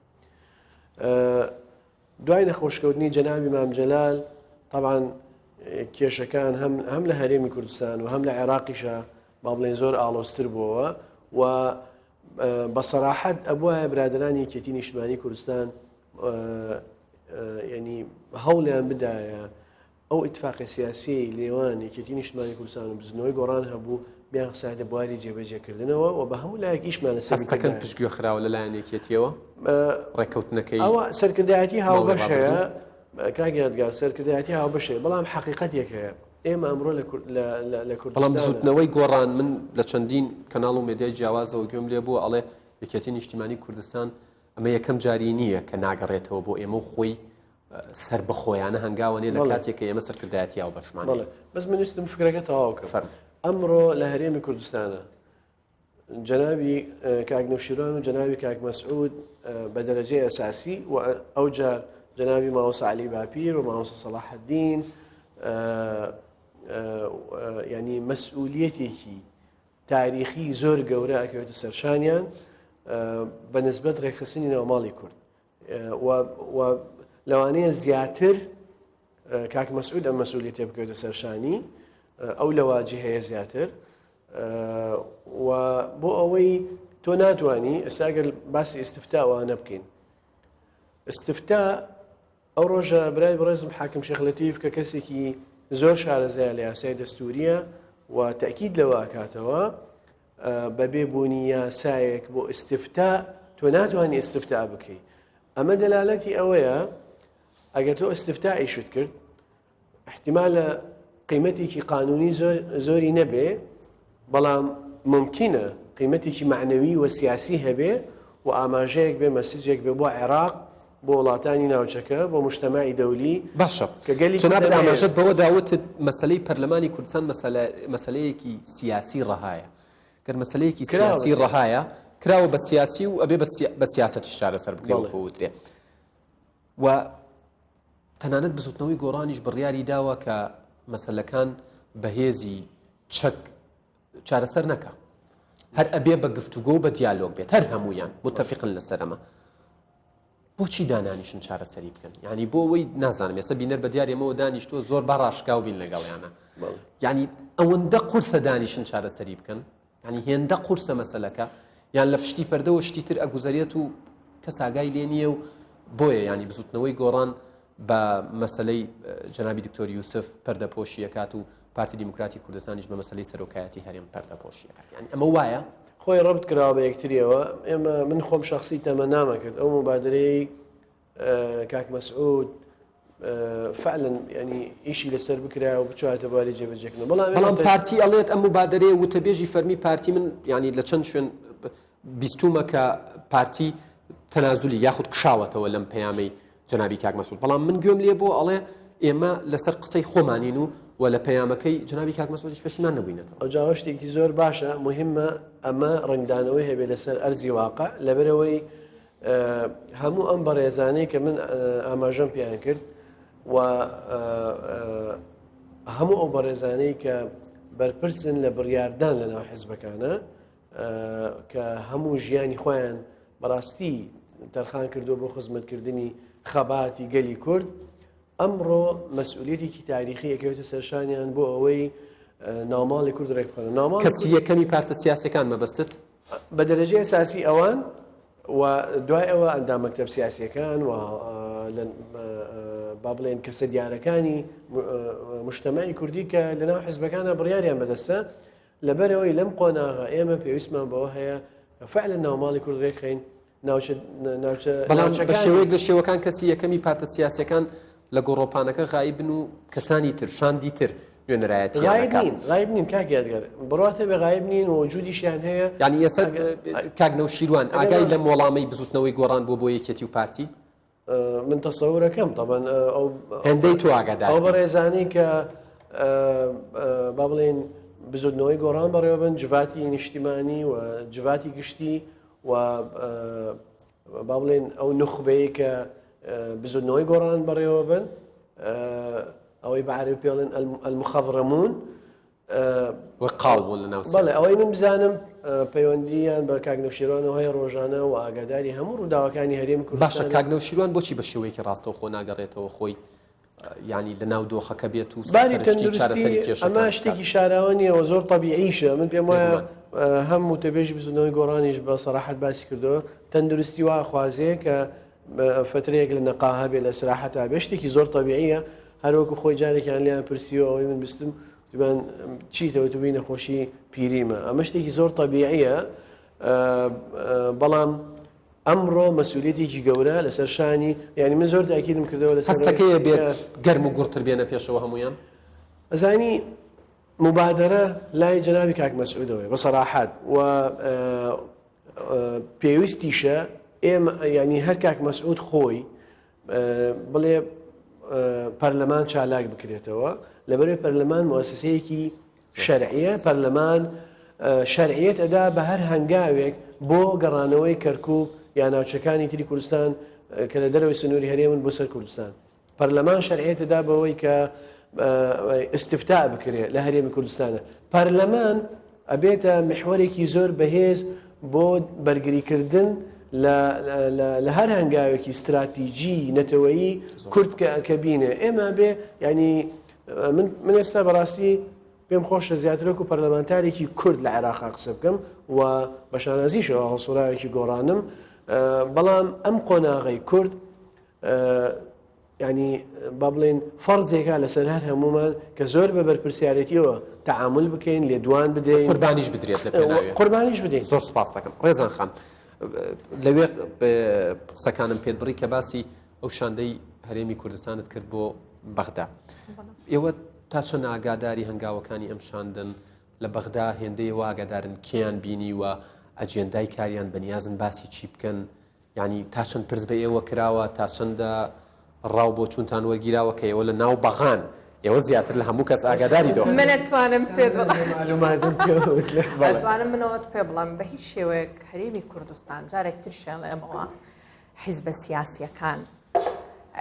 دوای نەخۆشکەوتنی جەنابی مام جەلال طبعا کێشەکان هەم لە هەرێمی کوردستان و هەم لە عێراقیشە با بڵێن زۆر ئاڵۆزتر بووەوە و بە سەراحەت ئەبوایە برادرانی یەکێتی نیشتیمانی کوردستان ینی هەوڵیان بدایە ئەو ئیتفاقی سیاسی لێوان یەکێتی نیشتیمانی کوردستان و بزنەوەی گۆڕان هەبوو بیان خسایدە بواری جێبەجێکردنەوە و بە هەموو لایەک ئیشمان لەسەر
هەستەکەن پشتگوێ خراوە لەلایەن یەکێتیەوە ڕێکەوتنەکەی
ئەوە سەرکردایەتی هاوبەش هەیە کاک یادگار سەرکردایەتی هاوبەش هەیە بەڵام حەقیقەتێک هەیە ئێمە ئەمڕۆ لە کوردستان
بەڵام بزوتنەوەی گۆڕان من لە چەندین کەناڵ و مێدیای جیاوازەوە گوێم لێ بوو ئەڵێ یەکێتی نیشتیمانی کوردستان ئەمە یەکەم جاری نییە کە ناگەڕێتەوە بۆ ئێمە و خۆی سەر بەخۆیانە هەنگاوانێ لە کاتێک کە ئێمە سەرکردایەتی و بەشمانڵێ
بەس منویستم فکرەکە تەواوکە ئەمڕۆ لە هەرێمی کوردستانە جەنابی کاک نوشیروان و جەنابی کاک مەسعود بە دەرەجەی ئەساسی و ئەو جار جەنابی مامۆستا عەلی باپیر و مامۆستا سەلاح الدین ینی مەسئولیەتێکی تاریخی زۆر گەورە ئەکەوێتە سەرشانیان بە نسبەت ڕێکخستنی ناوماڵی کورد و لەوانەیە زیاتر کاک مەسعود ئەم مەسئولیەتێ بکەوێتە سەرشانی ئەو لە واجی هەیە زیاتر و بۆ ئەوەی تۆ ناتوانی ئەساگەر باسی ئیستفتاوانە بکەین ئیستفتا ئەو ڕۆژە برای بەڕێزم حاکم شێخ لەتیف کە کەسێکی زۆر شارەزایە لە یاسای دەستوریە و تەکید لەوە کاتەوە بەبێ بوونی یاسایەک بۆ ئیستفتا تۆ ناتوانانی ئیستفتا بکەی ئەمە دەلالەتی ئەوەیە ئەگەر تۆ ئیستفتای شت کرد احتیمالە قیمەتێکی قانونی زۆری نەبێ بەڵام ممکنە قیمەتێکی معنەوی و سیاسی هەبێ و ئاماژەیەک بێ مەسیجێک بێ بۆ عێراق بۆ وڵاتانی ناوچەکە بۆ مجتەماعی دەولی
باشە
کە گەلی
جەناب ئاماژەت بەوە داوتت مەسەلەی پەرلەمانی کوردستان مەسەلەیەکی سیاسی ڕەهایە گەر مەسەلەیەکی سیاسی ڕەهایە کراوە بە سیاسی و ئەبێ بە سیاسەتی چارەسەر بکرێت بۆوترێ و تەنانەت بزوتنەوەی گۆڕانیش بڕیاری داوە کە مەسەلەکان بەهێزی چەک چارەسەر نەکە هەر ئەبێ بە گفتوگۆ و بە دیالۆگ بێت هەر هەمویان متفقن لەسەر ئەمە بۆچی دانانیشن چارەسەری بکەن یعنی بۆ ئەوەی نازانم ێستا بینەر بە دیارێمەوە دانیشتۆ زۆر باڕاشکاو بین لەگەڵیانە یعنی ئەوەندە قورسە دانیشن چارەسەری بکەن ینی هێندە قورسە مەسەلەکە یان لە پشتی پەردەوە شتی تر ئەگوزارێت و کەس ئاگای لێ نییە و بۆیە ینی بزوتنەوەی گۆڕان بە مەسەلەی جەنابی دکتۆر یوسف پەردەپۆشیەکات و پارتی دیموکراتی کوردستانیش بە مەسەلەی سەرۆکایەتی هەرێم پەردەپۆشیەکات ینی ئەمە وایە
خۆی ڕبط کراوە بە یەکتریەوە ئێمە من خۆم شخصی تەمە نامەکرد ئەو مبادرەی کاک مەسعود فعلا ینی ئیشی لەسەر بکرا و بچواتە باری جێبەجێکردن
بەڵام پارتی ئەڵێت ئەم مبادرەیە وتەبێژی فەرمی پارتی من ینی لە چەند شوێن بیستومە کە پارتی تەنازولی یاخود کشاوەتەوە لەم پەیامەی جەنابی کاک مەسعود بەڵام من گوێم لێ بۆ ئەڵێ ئێمە لەسەر قسەی خۆمانین و لە پەیامەکەی جەنابی کاک مەسعودیش پێشمان نەبووینەتەوە
ئەو جا شتێکی زۆر باشە مهمە ئەمە ڕنگدانەوەی هەبێت لەسەر ئەرزی واقع لەبەرەوەی هەموو ئەم بەڕێزانەی کە من ئاماژەم پێیان کرد و هەموو ئەو بەڕێزانەی کە بەرپرسن لە بڕیاردان لە ناو حیزبەکانە کە هەموو ژیانی خۆیان بەڕاستی تەرخان کردو بۆ خزمەتکردنی خەباتی گەلی کورد ئەمڕۆ مەسئولیەتێکی تاریخی یەکەوێتە سەرشانیان بۆ ئەوەی ناوماڵی کورد ڕێک بخەنەوە
کەسی یەکەمی پارتە سیاسەکان مەبەستت
بە دەرەجەی ئەساسی ئەوان و دوای ئەوە ئەندام مەکتەب سیاسیەکان و با بڵێن کەسە دیارەکانی مجتەماعی کوردی کە لەناو حیزبەکانە بڕیاریان بەدەستە لەبەرەوەی لەم قۆناغا ئێمە پێویستمان بەوە هەیە فعلا ناوماڵی کورد ڕێکخین
بەڵام بە شێوەیەک لە شێوەکان کەسی یەکەمی پارتە سیاسەکان لە گۆڕۆپانەکە غایبن و کەسانی تر شاندی تر نوێنەرایەتی
غایب نین کاگیادگەر بڕاتە بێ غایب نین و وجودیشیان هەیە
یعنی ئێستا کاک نەوشیروان ئاگای لەم وەڵامەی بزوتنەوەی گۆڕان بۆ یەکێتی و پارتی
من تەسەورەکەم طبعا
هەندەی تو ئاگادار
ئەو بەڕێزانی کە با بڵێن بزوتنەوەی گۆڕان بەڕێوەبن جواتی نیشتیمانی و جواتی گشتی و با بڵێن ئەو نخبەیە کە بزوتنەوەی گۆڕان بەڕێوە بن ئەوەی بەعربی پێڵێن المخەضرەمون
وەقاڵبوون لەناو
بەڵێ ئەوەی من بزانم پەیوەندیان بە کاک نەوشیروانەوە هەیە ڕۆژانە و ئاگاداری هەموو ڕووداوەکانی هەرێمی کوردستان
باشە کاک نەوشیروان بۆچی بە شێوەیەکی ڕاستەوە خۆ ناگەڕێتەوە خۆی ینی لە ناو دۆخەکە بێت و
باری تەندروستی ئەمە شتێکی شاراوە نیەوە زۆر طبیعیشە من پێم وایە هەموو تەبێژی بزوتنەوەی گۆڕانیش بە سەراحەت باسی کردەوە تەندروستی وا خوازەیە کە فترەیەک لە نەقاها بێ لە سراحەتا بێ شتێکی زۆر طبیعیە هەروەکو خۆی جارێکیان لیان پرسیوە ئەوەی من بستم من چیتەوە تو بینە خۆشی پیریمە ئەمە شتێکی زۆر طبیعیە بەڵام ئەمڕۆ مەسئولیەتێکی گەورە لەسەر شانی یعنی من زۆر تاکیدم کردەوە لەسەر
هەستەکەیە بێت گەرم و گوڕتر بێنە پێشەوە هەمویان
ئەزانی مبادرە لای جەنابی کاک مەسعودەوەی بە سەراحەت و پێویستیشە ئێمە ینی هەر کاک مەسعود خۆی بڵێ پەرلەمان چالاک بکرێتەوە لەبەرێ پەرلەمان مؤسسەیەکی شەرعیە پەرلەمان شەرعیەت ئەدا بە هەر هەنگاوێک بۆ گەڕانەوەی کەرکووک یا ناوچەکانی تری کوردستان کە لە دەرەوەی سنووری هەرێمن بۆ سەر کوردستان پەرلەمان شەرعیەت ئەدا بەوەی کە ئستفتا بکرێت لە هەرێمی کوردستانە پەرلەمان ئەبێتە محورێکی زۆر بەهێز بۆ بەرگریکردن لە هەر هەنگاوێکی استراتیژی نەتەوەیی کورد کە بینێ ئێمە بێ ینی من ئێستا بەڕاستی پێم خۆشە زیاترەکو پەرلەمانتارێکی کورد لە عێراقا قسە بکەم و بەشانازیشەوە هەڵسوراوێکی گۆڕانم بەڵام ئەم قۆناغی کورد ینی با بڵێن فەرزێکا لەسەر هەر هەمومان کە زۆر بە بەرپرسیارەتیەوە تعامل بکەین لێدوان بدەین
قوربانیش بدرێت لە پێناوێ
قوربانیش بدەین
زۆر سپاس دەکەم ڕێزان خان لەوێ قسەکانم پێت بڕی کە باسی ئەو شاندەی هەرێمی کوردستانت کرد بۆ بەغدا ئێوە تا چەند ئاگاداری هەنگاوەکانی ئەم شاندن لە بەغدا هێندەی واگەدارن کیان بینی و ئەجێندای کاریان بەنیازن باسی چی بکەن ینی تا چەند پرس بە ئێوە کراوە تا چەندە ڕاو بۆ چونتان وەرگیراوە کە ئێوە لە ناو بەغان ئێوە زیاتر لە هەموو کەس ئاگاداری دۆ
منەتوانم پێ
معلوماتم
ئەتوانم منەوەت پێ بڵم بە هیچ شێوەیەک هەرێمی کوردستان جارێکتر شێڵێمەوە حیزبە سیاسیەکان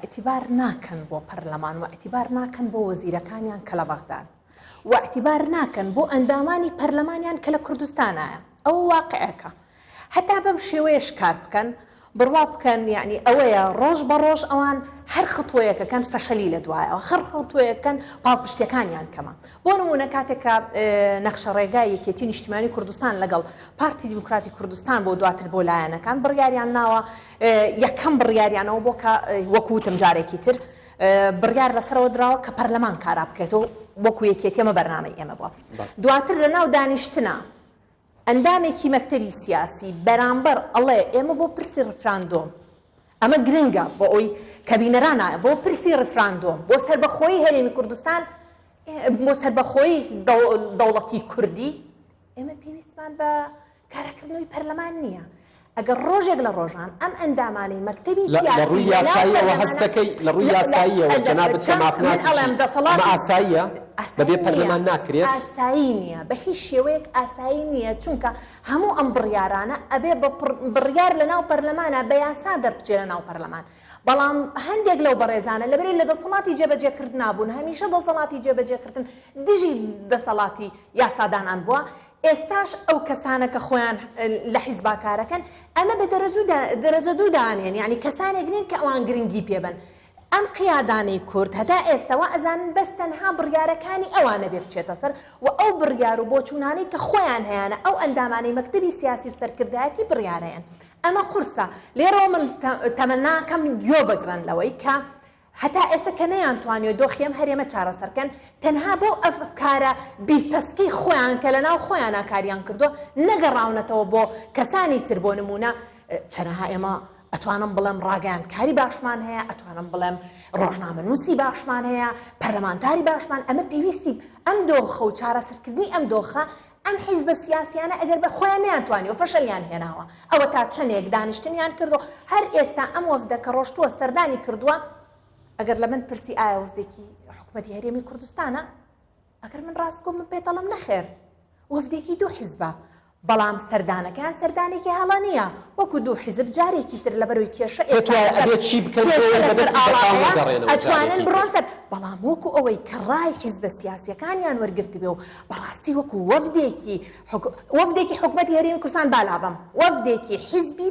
ئەتیبار ناکەن بۆ پەرلەمان و ئەتیبار ناکەن بۆ وەزیرەکانیان کە لە بەغدان و ئەتیبار ناکەن بۆ ئەندامانی پەرلەمانیان کە لە کوردستانایە ئەو واقعەکە هەتا بەم شێوەیەش کار بکەن بڕوا بکەن یعنی ئەوەیە ڕۆژ بە ڕۆژ ئەوان هەر خطوەیەکەکەن فەشەلی لە دوایەوە هەر خطوەیەکەن پاڵپشتەکانیان کەمە بۆ نمونە کاتێکە نەخشە ڕێگای یەکێتی نیشتیمانی کوردستان لەگەڵ پارتی دیموکراتی کوردستان بۆ دواتر بۆ لایەنەکان بڕیاریان ناوە یەکەم بڕیاریانەوە بۆ کە وەکوتم جارێکی تر بڕیار لەسەرەوە درراوە کە پەرلەمان کارا بکرێتەوە وەکو یەکێتی ئەمە بەرنامەی ئێمە بووە دواتر لە ناو دانیشتنە ئەندامێکی مەکتەبی سیاسی بەرامبەر ئەڵێ ئێمە بۆ پرسی ڕفراندۆم ئەمە گرنگە بۆ ئەوی کەبینەرانایە بۆ پرسی ڕفراندۆم بۆ سەربەخۆیی هەرێمی کوردستان بۆ سەربەخۆیی دەوڵەتی کوردی ئێمە پێویستمان بە کارەکردنەوەی پەرلەمان نییە ئەگەر ڕۆژێک لە ڕۆژان ئەم ئەندامانەی مەکتەبی سیاسی
لە ڕووی یاساییەوە هەستەکەی لە ڕووی یاساییەوە جەنابەت کەمافناسی ئاساییە بەبێ پەرلەمان ناکرێت
ئاسایی نییە بە هیچ شێوەیەک ئاسایی نییە چونکە هەموو ئەم بڕیارانە ئەبێ بڕیار لە ناو پەرلەمانە بە یاسا دەربچێ لە ناو پەرلەمان بەڵام هەندێک لەو بەڕێزانە لەبەرێ لە دەسەڵاتی جێبەجێکردن نابوون هەمیشە دەسەڵاتی جێبەجێکردن دژی دەسەڵاتی یاسادانان بووە ئێستاش ئەو کەسانە کە خۆیان لە حیزباکارەکەن ئەمە بە دەرەجە دوو دانێن یعنی کەسانێک نین کە ئەوان گرنگی پێبن ئەم قیادانەی کورد هەتا ئێستاوە ئەزانن بەس تەنها بڕیارەکانی ئەوانە بێ بچێتە سەر و ئەو بڕیار و بۆچوونانەی کە خۆیان هەیەە ئەو ئەندامانەی مەکتەبی سیاسی و سەرکردایەتی بڕیارەیەن ئەمە قورسە لێرەوە من تەمەناکەم گوێ بگرن لەوەی کە هەتا ئێستا کە نەیانتوانێت دۆخی ئەم هەرێمە چارەسەرکەن تەنها بۆ ئەفکارە بیرتەسکی خۆیان کە لەناو خۆیان کاریان کردو نەگەڕاونەتەوە بۆ کەسانی تر بۆ نمونە چەنەها ئێمە ئەتوانم بڵێم ڕاگەیاندکاری باشمان هەیە ئەتوانم بڵێم ڕۆژنامەنووسی باشمان هەیە پەرلەمانتاری باشمان ئەمە پێویستی ئەم دۆخە و چارەسەرکردنی ئەم دۆخە ئەم حیزبە سیاسیانە ئەگەر بە خۆیان نەیانتوانی و فەشەلیان هێناوە ئەوە تا چەندێک دانیشتنیان کردو هەر ئێستا ئەم وەفدە کە ڕۆشتووە سەردانی کردووە ئەگەر لە من پرسی ئایا وەفدێکی حکوومەتی هەرێمی کوردستانە ئەگەر من ڕاست گۆم من پێدەڵم نەخێر وەفدێکی دوو حیزبە بەڵام سەردانەکان سەردانێکی هەڵە نییە وەکو دوو حیزب جارێکی تر لە بەرەوەی کێشە ئەتوانن بڕۆن سەر بەڵام وەکو ئەوەی کە ڕای حیزبە سیاسیەکانیان وەرگرت بێ و بەڕاستی وەکو وەفدێکی حکوومەتی هەرێمی کوردستان بالابم وەفدێکی حیزبی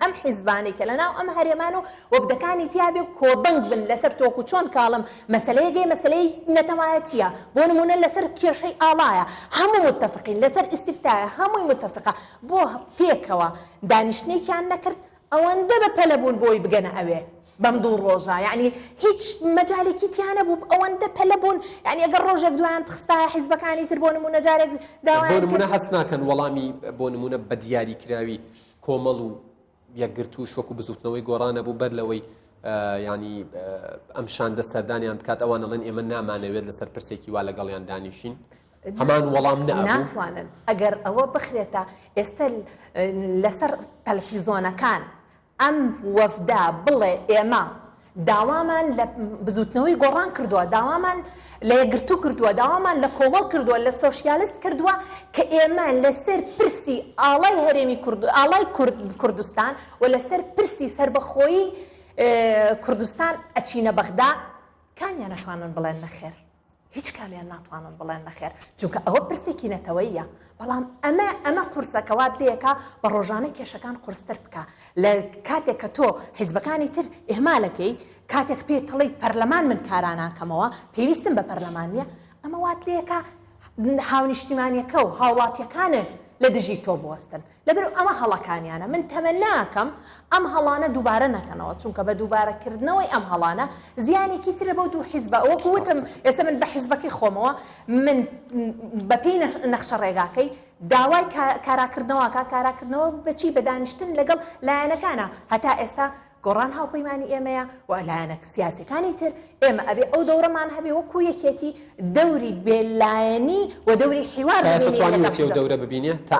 ئەم حیزبانەی کە لەناو ئەم هەرێمان و وەفدەکانی تیابێ کۆبنگ بن لەسەر تۆکو چۆن کاڵم مەسەلەیەگەی مەسەلەی نەتەوایەتیە بۆ نمونە لەسەر کێشەی ئاڵایە هەموو متتەفقین لەسەر ئیستیفتایە هەمووی متتەفقە بۆ پێکەوە دانیشتنێکیان نەکرد ئەوەندە بە پەلەبوون بۆی بگەنە ئەوێ بەم دوو ڕۆژە یعنی هیچ مەجالێکی تیانە بوو ئەوەندە پەلەبوون یعنی ئەگەر ڕۆژێک دوایان پخستایە حیزبەکانی تر بۆ نمونە جارێک
بۆ نمونە هەست ناکەن وەڵامی بۆ نمونە بە دیاری کراوی کۆمەڵ و یەکگرتو و شۆک و بزوتنەوەی گۆڕانە بوو بەر لەوەی ینی ئەم شاندە سەردانیان بکات ئەوان دەڵێن ئێمە نامانەوێت لەسەر پرسێکی وا لەگەڵیان دانیشین هەمان وەڵام
ناتوانن ئەگەر ئەوە بخرێتە ئێستا لەسەر تەلەڤیزۆنەکان ئەم وەفدا بڵێ ئێمە داوامان لە بزوتنەوەی گۆڕان کردووە، داوامان لە یەکگرتو کردووە، داوامان لە کۆمەڵ کردووە، لە سۆشیالیست کردووە کە ئێمە لەسەر پرسی ئاڵای هەرێمی ئاڵای کوردستان و لەسەر پرسی سربەخۆیی کوردستان ئەچینە بەغدا. کامیان نەتوانن بڵێن نەخێر، هیچ کامیان ناتوانن بڵێن نەخێر، چونکە ئەوە پرسێکی نەتەوەییە. بەڵام ئەمە قورسەکەوات لێکە بە ڕۆژانە کێشەکان قورستر بکە. لە کاتێک کە تۆ حیزبەکانی تر ئێمالەکەی، کاتێک پێ تڵی پەرلەمان من کاران ناکەمەوە، پێویستم بە پەرلەمان نییە، ئەمە وات لێکە هاونیشتیمانیەکە و هاوڵاتیەکانن لە دژی تۆ بوەستن. لەبەر ئەمە هەڵەکانیانە من تەمە ناکەم ئەم هەڵانە دووبارە نەکەنەوە، چونکە بە دووبارەکردنەوەی ئەم هەڵانە زیانێکی ترە بەو دوو حیزبە. ئەوەکو وتم ئێستا من بە حیزبەکەی خۆمەوە من بەپێی نەخشە ڕێگاکەی داوای کاراکردنەوە بەچی بەدانیشتن لەگەڵ لایەنەکانە. هەتا ئێستا گۆڕان هاوپەیمانی ئێمەیە و لایەنە سیاسەکانی تر ئێمە ئەبێ ئەو دەورەمان هەبێ وەکو یەکێتی دەوری بێلایەنی و دەوری حیوار
دەورە ببینێ تا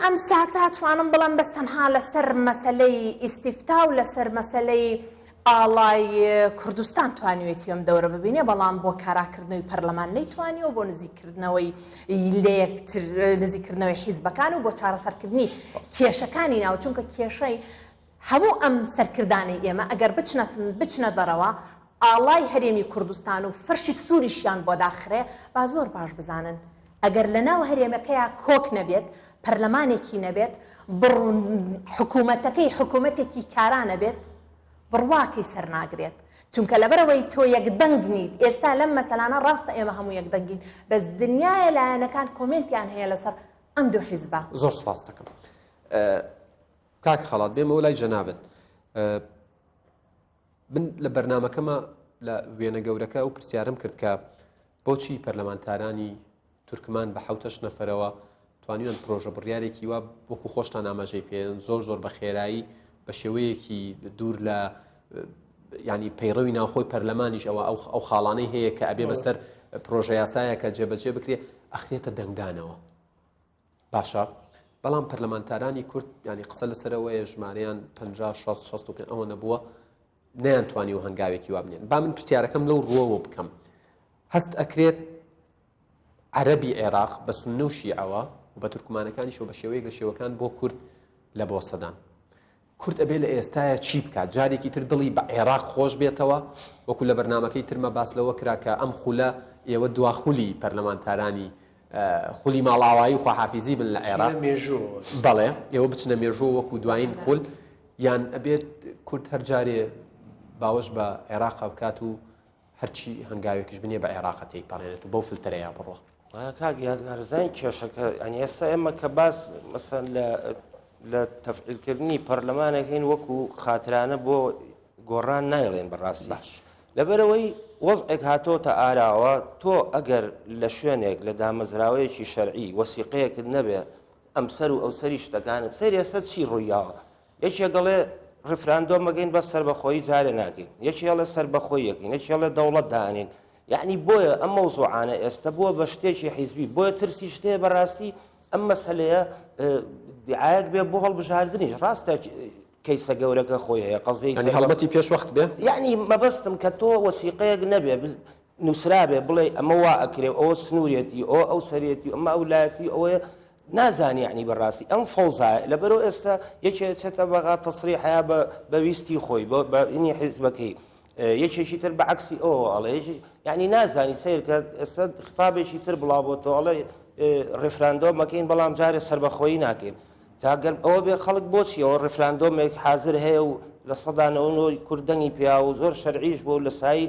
ئەم ساتە
توانم بڵم بەس تەنها لەسەر مەسەلەی ئیستیفتا و لەسەر مەسەلەی ئاڵای کوردستان توانیوێتی ئەم دەورە ببینێ، بەڵام بۆ کاراکردنەوەی پەرلەمان نەیتوانیەوە، بۆ نزیکردنەوەی نزیکردنەوەی حیزبەکان و بۆ چارەسەرکردنی کێشەکانی ناو، چونکە کێشەی هەموو ئەم سەرکردانی ئێمە ئەگەر بچنە دەرەوە ئاڵای هەرێمی کوردستان و فەرشی سووریشیان بۆ داخرێ، با زۆر باش بزانن ئەگەر لە ناو هەرێمەکەیە کۆک نەبێت، پەرلەمانێکی نەبێت، حکوومەتێکی کارانە بێت، بڕواکەی سەرناگرێت. چونکە لەبەرەوەی تۆ یەکدەنگ نیت. ئێستا لەم مەسەلانە ڕاستە ئێمە هەموو یەکدەنگین، بەس دنیای لایەنەکان کۆمنتیان هەیە لەسەر ئەم دوو حیزبە.
زۆر سپاس دەکەم. کاک خەڵات بێمەوە لای جەنابەت. من لە بەرنامەکەمە لە وێنە گەورەکە و پرسیارم کرد کە بۆچی پەرلەمانتارانی تورکمان بە 7 نەفەرەوە توانیوان پرۆژە بڕیارێکی وا وەکو خۆشتان ئاماژەی پێن زۆر بە خێرایی بە شێوەیەکی دوور لە ینی پەیڕەوی ناوخۆی پەرلەمانیش ئەو خاڵانەی هەیە کە ئەبێ بەسەر پرۆژە یاسایەکە جێبەجێ بکرێ ئەخرێتە دەنگدانەوە. باشە، بەڵام پەرلەمانتارانی کورد ینی قسە لەسەرەوەیە ژمارەیان 50-60 ئەوە نەبووە، نەیانتوانی و هەنگاوێکی وا بنێن. با من پرسیارەکەم لەو ڕووەوە بکەم، هەست ئەکرێت عەرەبی عێراق بە سوننە و شیعەوە و بە تورکمانەکانیشەوە بە شێوەیەک لە شێوەکان بۆ کورد لە بۆ سەدان. کورد ئەبێ لە ئێستایە چی بکات؟ جارێکی تر دڵی بە عێراق خۆش بێتەوە، وەکو لە بەرنامەکەی ترمە باس لەوە کرا کە ئەم خولە ئێوە دواخولی پەرلەمانتارانی خولی ماڵاوایی و خواحافیزی بن لە عێراق. بەڵێ ئێوە بچنە مێژوو وەکو دوایین خول، یان ئەبێت کورد هەر جارێ باوەش بە عێراق بکات و هەرچی هەنگاوێکش بنێ بە عێراق تێیپەڕێنێت و بەو فلتەرەیە بڕۆ.
کاک یادگارزانی کێشەکە ئەنی ئێستا ئێمە کە باس مەسەن لە تەفعیلکردنی پەرلەمانێکین وەکو خاترانە بۆ گۆڕان نایڵێن بەڕاستی باش. لەبەرەوەی وەزعێک هاتۆتە ئاراوە، تۆ ئەگەر لە شوێنێک لە دامەزراوەیەکی شەرعی وەسیقەیەکت نەبێ ئەم سەر و ئەو سەری شتەکانت سەر ئێستا چی ڕوویاوە؟ یەکێ دەڵێ ڕفراندۆمەگەین بە سەربەخۆیی جارێ ناکەین، یەکێڵێ سەربەخۆیەکەین، یەکێڵێ دەوڵەت دانین. یعنی بۆیە ئەم مەوزوعانە ئێستا بووە بە شتێکی حیزبی، بۆیە ترسی شتەیە بەڕاستی ئەم مەسەلەیە دیعایەک بێ بۆ هەڵبژاردنیش. ڕاستە کەیسە گەورەکە خۆی هەیە، قەزەی
هەڵبەتی پێش وەخت بێ.
یعنی مەبەستم کە تۆ وەسیقەیەک نەبێ نووسرا بێ بڵێ ئەمە وا ئەکرێ، ئەوە سنوورەتی، ئەو سەرێتی، ئەمە ئەولایەتی، ئەوەیە نازانی یعنی بەڕاستی ئەم فەوزایە. لەبەرەوە ئێستا یەکێکێتە بەغا تەسریحەیە بەویستی خۆی بەینی حیزبەکەی، یەکێکی تر بە عەکسی ئەوە ئەڵێ، یعنی نازانی سیر کرد. ئێستا خطابێکی تر بڵاوبۆتەوە ئەڵێ ڕفراندۆمەکەین بەڵام جارێ سەربەخۆیی ناکەین. جاگەر ئەوە بێ خەڵک بۆچی ئەوە ڕفراندۆمێک حازر هەیە و لە سەدانەوەی کوردەنگی پیا و زۆر شەرعیش بۆ لە سایی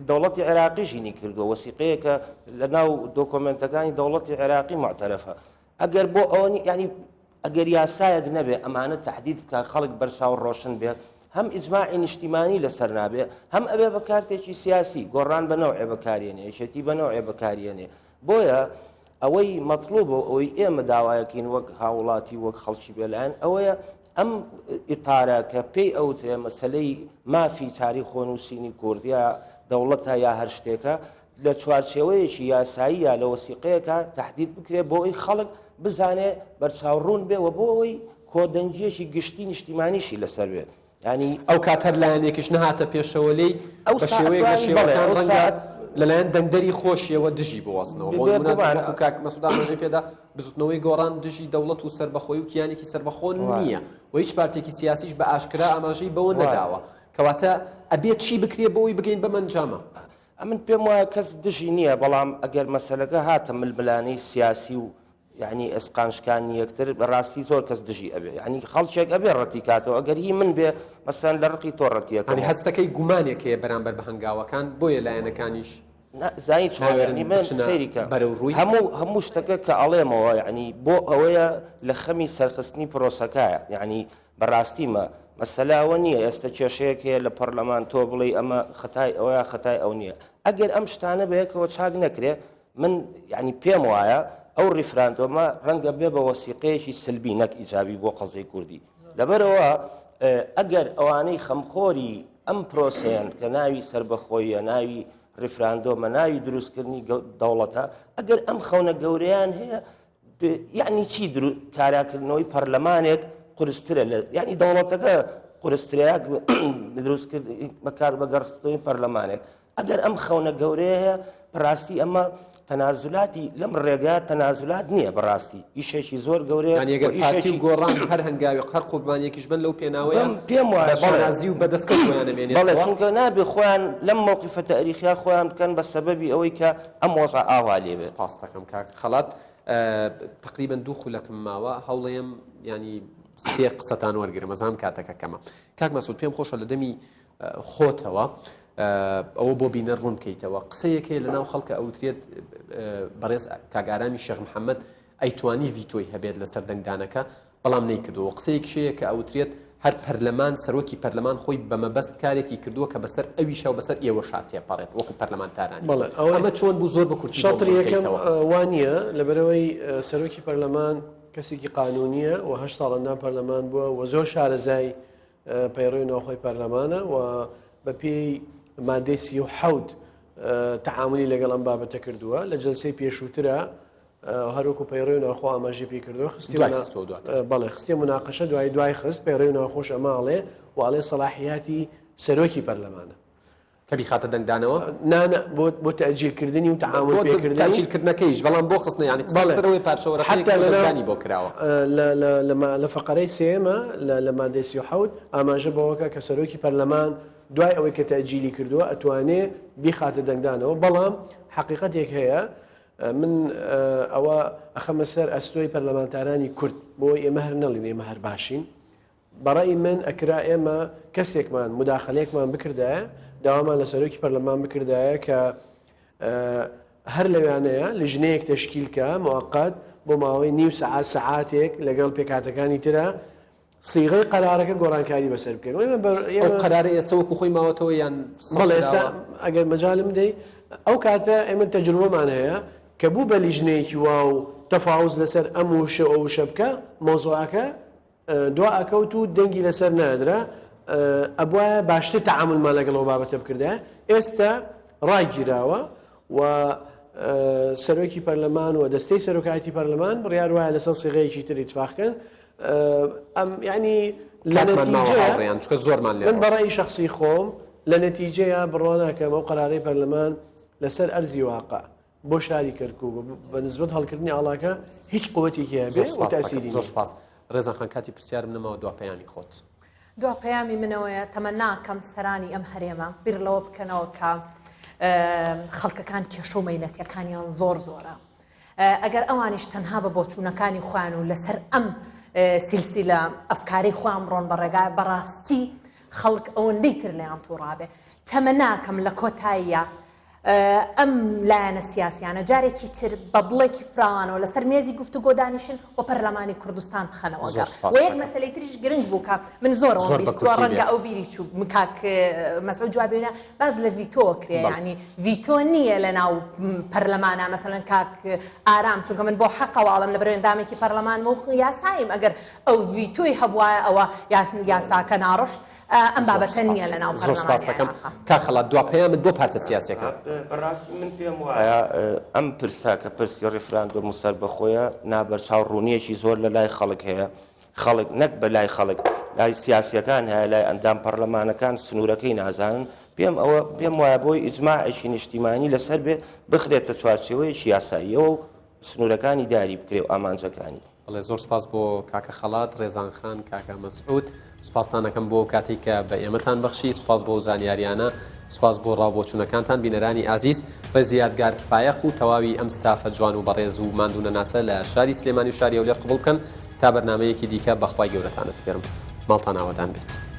دەوڵەتی عێراقیشینی کردو، وەسیقەیەکە لە ناو دۆکۆمنتەکانی دەوڵەتی عێراقی معتەرەفە. ئەگەر بۆ ئەوە ینی ئەگەر یاسایەک نەبێ ئەمانە تهدید بکە خەڵک بەرچاو ڕۆشن بێت، هەم ئیجماعی نیشتیمانی لەسەر نابێ، هەم ئەبێ بە کارتێکی سیاسی گۆڕان بە نەوعێ بەکارێنێ، یەکێتی بە نەوعێ بەکارێنێ. بۆیە ئەوەی مەطلوبە ئەوەی ئێمە داوایەکەین وەک هاوڵاتی وەک خەڵکی بێلایەن ئەوەیە ئەم ئیتارە کە پێی ئەوتێ مەسەلەی مافی تاریخ خۆنووسینی کوردیا دەوڵەتە یا هەر شتێکە لە چوارچێوەیەکی یاسایی یا لە وەسیقەیەکە تهدید بکرێت بۆ ئەوی خەڵک بزانێ بەرچاوڕوون بێ و بۆ ئەوەی کۆدەنجێکی گشتی نیشتیمانیشی لەسەر بێت ینی
ئەو کات هەر لایەنێکیش نەهاتە پێشەوە لێی بە شێوەیە لە شێوەکان ڕەنگە لەلایەن دەنگدەری خۆشیەوە دژی بوەستنەوە بۆ کاک مەسعود ئاماژەی پێدا بزوتنەوەی گۆڕان دژی دەوڵەت و سربەخۆی و کیانێکی سربەخۆ نییە و هیچ پارتێکی سیاسیش بە ئاشکرا ئاماژەی بەوە نەداوە کەواتە ئەبێت چی بکرێ بۆی بگەین بەمەنجامە
ئەمن پێم وایە کەس دژی نییە بەڵام ئەگەر مەسەلەکە هاتە ململانەی سیاسی و یعنی ئەسقانشکانی یەکتر بەڕاستی زۆر کەس دژی ئەبێ ینی خەڵکێک ئەبێ ڕەتی کاتەوە ئەگەر هی من بێ مەسەن لە ڕقی تۆ ڕەتیەکەنی
هەستەکەی گومانێک هەیە بەرامبەر بە هەنگاوەکان بۆیە لایەنەکانیش
زانی چۆنی من سەیریکە هەموو شتەکە کە ئەڵێمەوە ینی بۆ ئەوەیە لە خەمی سەرخستنی پرۆسەکایە ینی بەڕاستیمە مەسەلاوە نییە ئێستا کێشەیەک هەیە لە پەرلەمان تۆ بڵێ ئەمە خەتای ئەوەیە خەتای ئەو نییە ئەگەر ئەم شتانە بەیەکەوە چاک نەکرێ من ینی پێم وایە ئەو ڕیفراندۆمە ڕەنگە بێ بە وەسیقەیەکی سلبی نەک ئیجابی بۆ قەزەی کوردی لەبەرەوە ئەگەر ئەوانەی خەمخۆری ئەم پرۆسەیەن کە ناوی سربەخۆیە ناوی ڕیفراندۆمە ناوی دروستکردنی دەوڵەتە ئەگەر ئەم خەونە گەورەیان هەیە یعنی چی کاراکردنەوەی پەرلەمانێک قورسترە لە یعنی دەوڵەتەکە قورسترەیەک دروستکرد بەکار بەگەڕستەوەی پەرلەمانێک ئەگەر ئەم خەونە گەورەیە هەیە بەڕاستی ئەمە تەنازولاتی لەم ڕێگا تەنازولات نییە بەڕاستی ئیشێکی زۆر گەورەیە
ئیشێکی گۆڕان هەر هەنگاوی هەر قوربانیەکیش بن لەو پێناوەیان
پێم وایە
شەنازی و بەدەستکەوت خۆیانە بێنێت
بەڵێ چونکە نابێ خۆیان لەم موقیفە تاریخیان خۆیان بکەن بە سەبەبی ئەوەی کە ئەم وەزع ئاوا لێ بێت
سپاس دەکەم کاک خەڵات تقریبا 2 خولەکم ماوە هەوڵەیەم ینی 3 قسەتان وەرگرم ئەزانم کاتەکە کەمە کاک مەسعود پێم خۆشە لە دەمی خۆتەوە ئەوە بۆ بینە ڕوون بکەیتەوە قسەیەکەیە لەناو خەڵکە ئەوترێت بەڕێز کاگارامی شێخ محەممەد ئەیتوانی ڤیتۆی هەبێت لەسەر دەنگدانەکە بەڵام نەیکردەوە قسەیەکشەیە کە ئەوترێت هەر پەرلەمان سەرۆکی پەرلەمان خۆی بەمەبەست کارێکی کردووە کە بەسەر ئەویشە و بەسەر ئێوە شاتێپەڕێت وەکو پەرلەمانتارانی ئەمە چۆن بوو زۆر بە کورتی
شەڵتریەکەم وانە لەبەرەوەی سەرۆکی پەرلەمان کەسێکی قانونیە و 8 ساڵەندان پەرلەمان بووە و زۆر شارەزای پەیڕۆی ناوخۆی پەرلەمانە و بە پێی مادەی 37 تعاملی لەگەڵ ئەم بابەتە کردووە لە جلسەی پێشووترە هەروکو پەیڕۆی ناوخۆ ئاماژەی پێ کردووە بەڵێ خستی مناقەشە دوای خست پەیڕۆی ناوخۆش ئەماڵێ واڵێ سەلاحیاتی سەرۆکی پەرلەمانە
کەبی خاتە دەنگدانەوە
نانە بۆ تەجیلکردنی و تعامل پێکردنی
تەجیلکردنەکەیش بەڵام بۆ خستنە ینی سەرەوەی پادشەوەرەکانی بۆ کراوە
لە فەقەرەی سێمە لە مادەی 37 ئاماژە بەوەکە کە سەرۆکی پەرلەمان دوای ئەوەی کە تەجیلی کردووە ئەتوانێ بیخاتە دەنگدانەوە بەڵام حقیقەتێک هەیە من ئەوە ئەخەمە سەر ئەستۆی پەرلەمانتارانی کورد بۆ ئێمە هەر نەڵین ئێمە هەر باشین بەڕای من ئەکرا ئێمە کەسێکمان مداخلەیەکمان بکردایە داوامان لە سەرۆکی پەرلەمان بکردایە کە هەر لەوانەیە لژنەیەک تەشکیلکە موقت بۆ ماوەی نیو سەعات سەعاتێک لەگەڵ پێکاتەکانی ترە سیغەی قەرارەکە گۆڕانکاری بەسەر بکەن
ئەو قەرارە ئێستا وەکو خۆی ماوەتەوە یان
بەڵێ ئێستا ئەگەر مەجالم دەی ئەو کاتە ئێمە تەجروبەمان هەیە کە بوو بە لیژنەیەکی وا و تەفاوز لەسەر ئەم وشە ئەو شە بکە مۆزوعەکە دوا ئەکەوت و دەنگی لەسەر نادرا ئەبوایە باشتر تەعاملمان لەگەڵەوە بابەتە بکردە ئێستا ڕایگیراوە و سەرۆکی پەرلەمان و دەستەی سەرۆکایەتی پەرلەمان بڕیار وایە لەسەر سیغەیەکی تر ئیتفاقکەن ینی لە نەتیجەیە
زۆرمان
من بەڕای شخصی خۆم لە نەتیجەیە بڕواناکەم ئەو قەرارەی پەرلەمان لەسەر ئەرزی واقع بۆ شاری کەرکوو بە نسبەت هەڵکردنی ئاڵاکە هیچ قووەتێکی هەیە بێ و تاسیری
زۆر سپاس ڕێزان کاتی پرسیارم نەماوە دوا پەیامی خۆت
دوا پەیامی منەوەیە تەمەناکەم سەرانی ئەم هەرێمە بیر لەوە بکەنەوە کە خەڵکەکان کێشە و مەینەتیەکانیان زۆر زۆرە ئەگەر ئەوانیش تەنها بە بۆچوونەکانی خوان و لەسەر ئەم سیلسیلە ئەفکاری خوان بڕۆن بە ڕێگای بەڕاستی خەڵک ئەوەندەی تر لەیان تووڕابێ تەمەناکەم لە کۆتاییە ئەم لایەنە سیاسیانە جارێکی تر بە بڵێکی فراوانەوە لەسەر مێزی گفتوگۆ دانیشن و پەرلەمانی کوردستان بخەنەوەگە و یەک مەسەلەی تریش گرنگ بوو کە من زۆرەوە بیستوە ڕەنگە ئەو بیری چوو کاک مەسعود جوابێنە باز لە ڤیتۆ کرێ ینی ڤیتۆ نییە لە ناو پەرلەمانە مەسەڵەن کاک ئارام چونکە من بۆ حەقەواڵم لە بەرەوەندامێکی پەرلەمان و یاسایم ئەگەر ئەو ڤیتۆی هەبوایە ئەوە یاساکە ناڕۆشت ئەم بابەتە نییە لە ناو
پەرلەمانەکەم کا خەڵات دوا پەیامت بۆ پارتە سیاسیەکە
بەڕاستی من پێم وایە ئەم پرسا کە پرسی ڕیفراندۆم و سەربەخۆیە نابەرچاو ڕوونیەکی زۆر لە لای خەڵک هەیە خەڵک نەک بە لای خەڵک لای سیاسیەکان هەیە لای ئەندام پەرلەمانەکان سنوورەکەی نازانن پێم وایە بۆی ئیجماعێکی نیشتیمانی لەسەر بێ بخرێتە چوارچێوەیەکی یاساییەوە و سنوورەکانی داری بکرێ و ئامانجەکانی.
بەڵێ زۆر سپاس بۆ کاکە خەڵات، ڕێزانخان، کاکە مەسعود، سوپاستانەکەم بۆ کاتێک کە بە ئێمەتان بەخشی، سوپاس بۆ زانیاریانە، سوپاس بۆ ڕاوبۆچوونەکانتان بینەرانی ئازیز. ڕێزی یادگار فایق و تەواوی ئەم ستافە جوان و بەڕێز و ماندوونە ناسە لە شاری سلێمانی و شاری هەولێر قبوڵ بکەن تا بەرنامەیەکی دیکە بەخوای گەورەتان ئەسپێرم. ماڵتان ئاوادان بێت.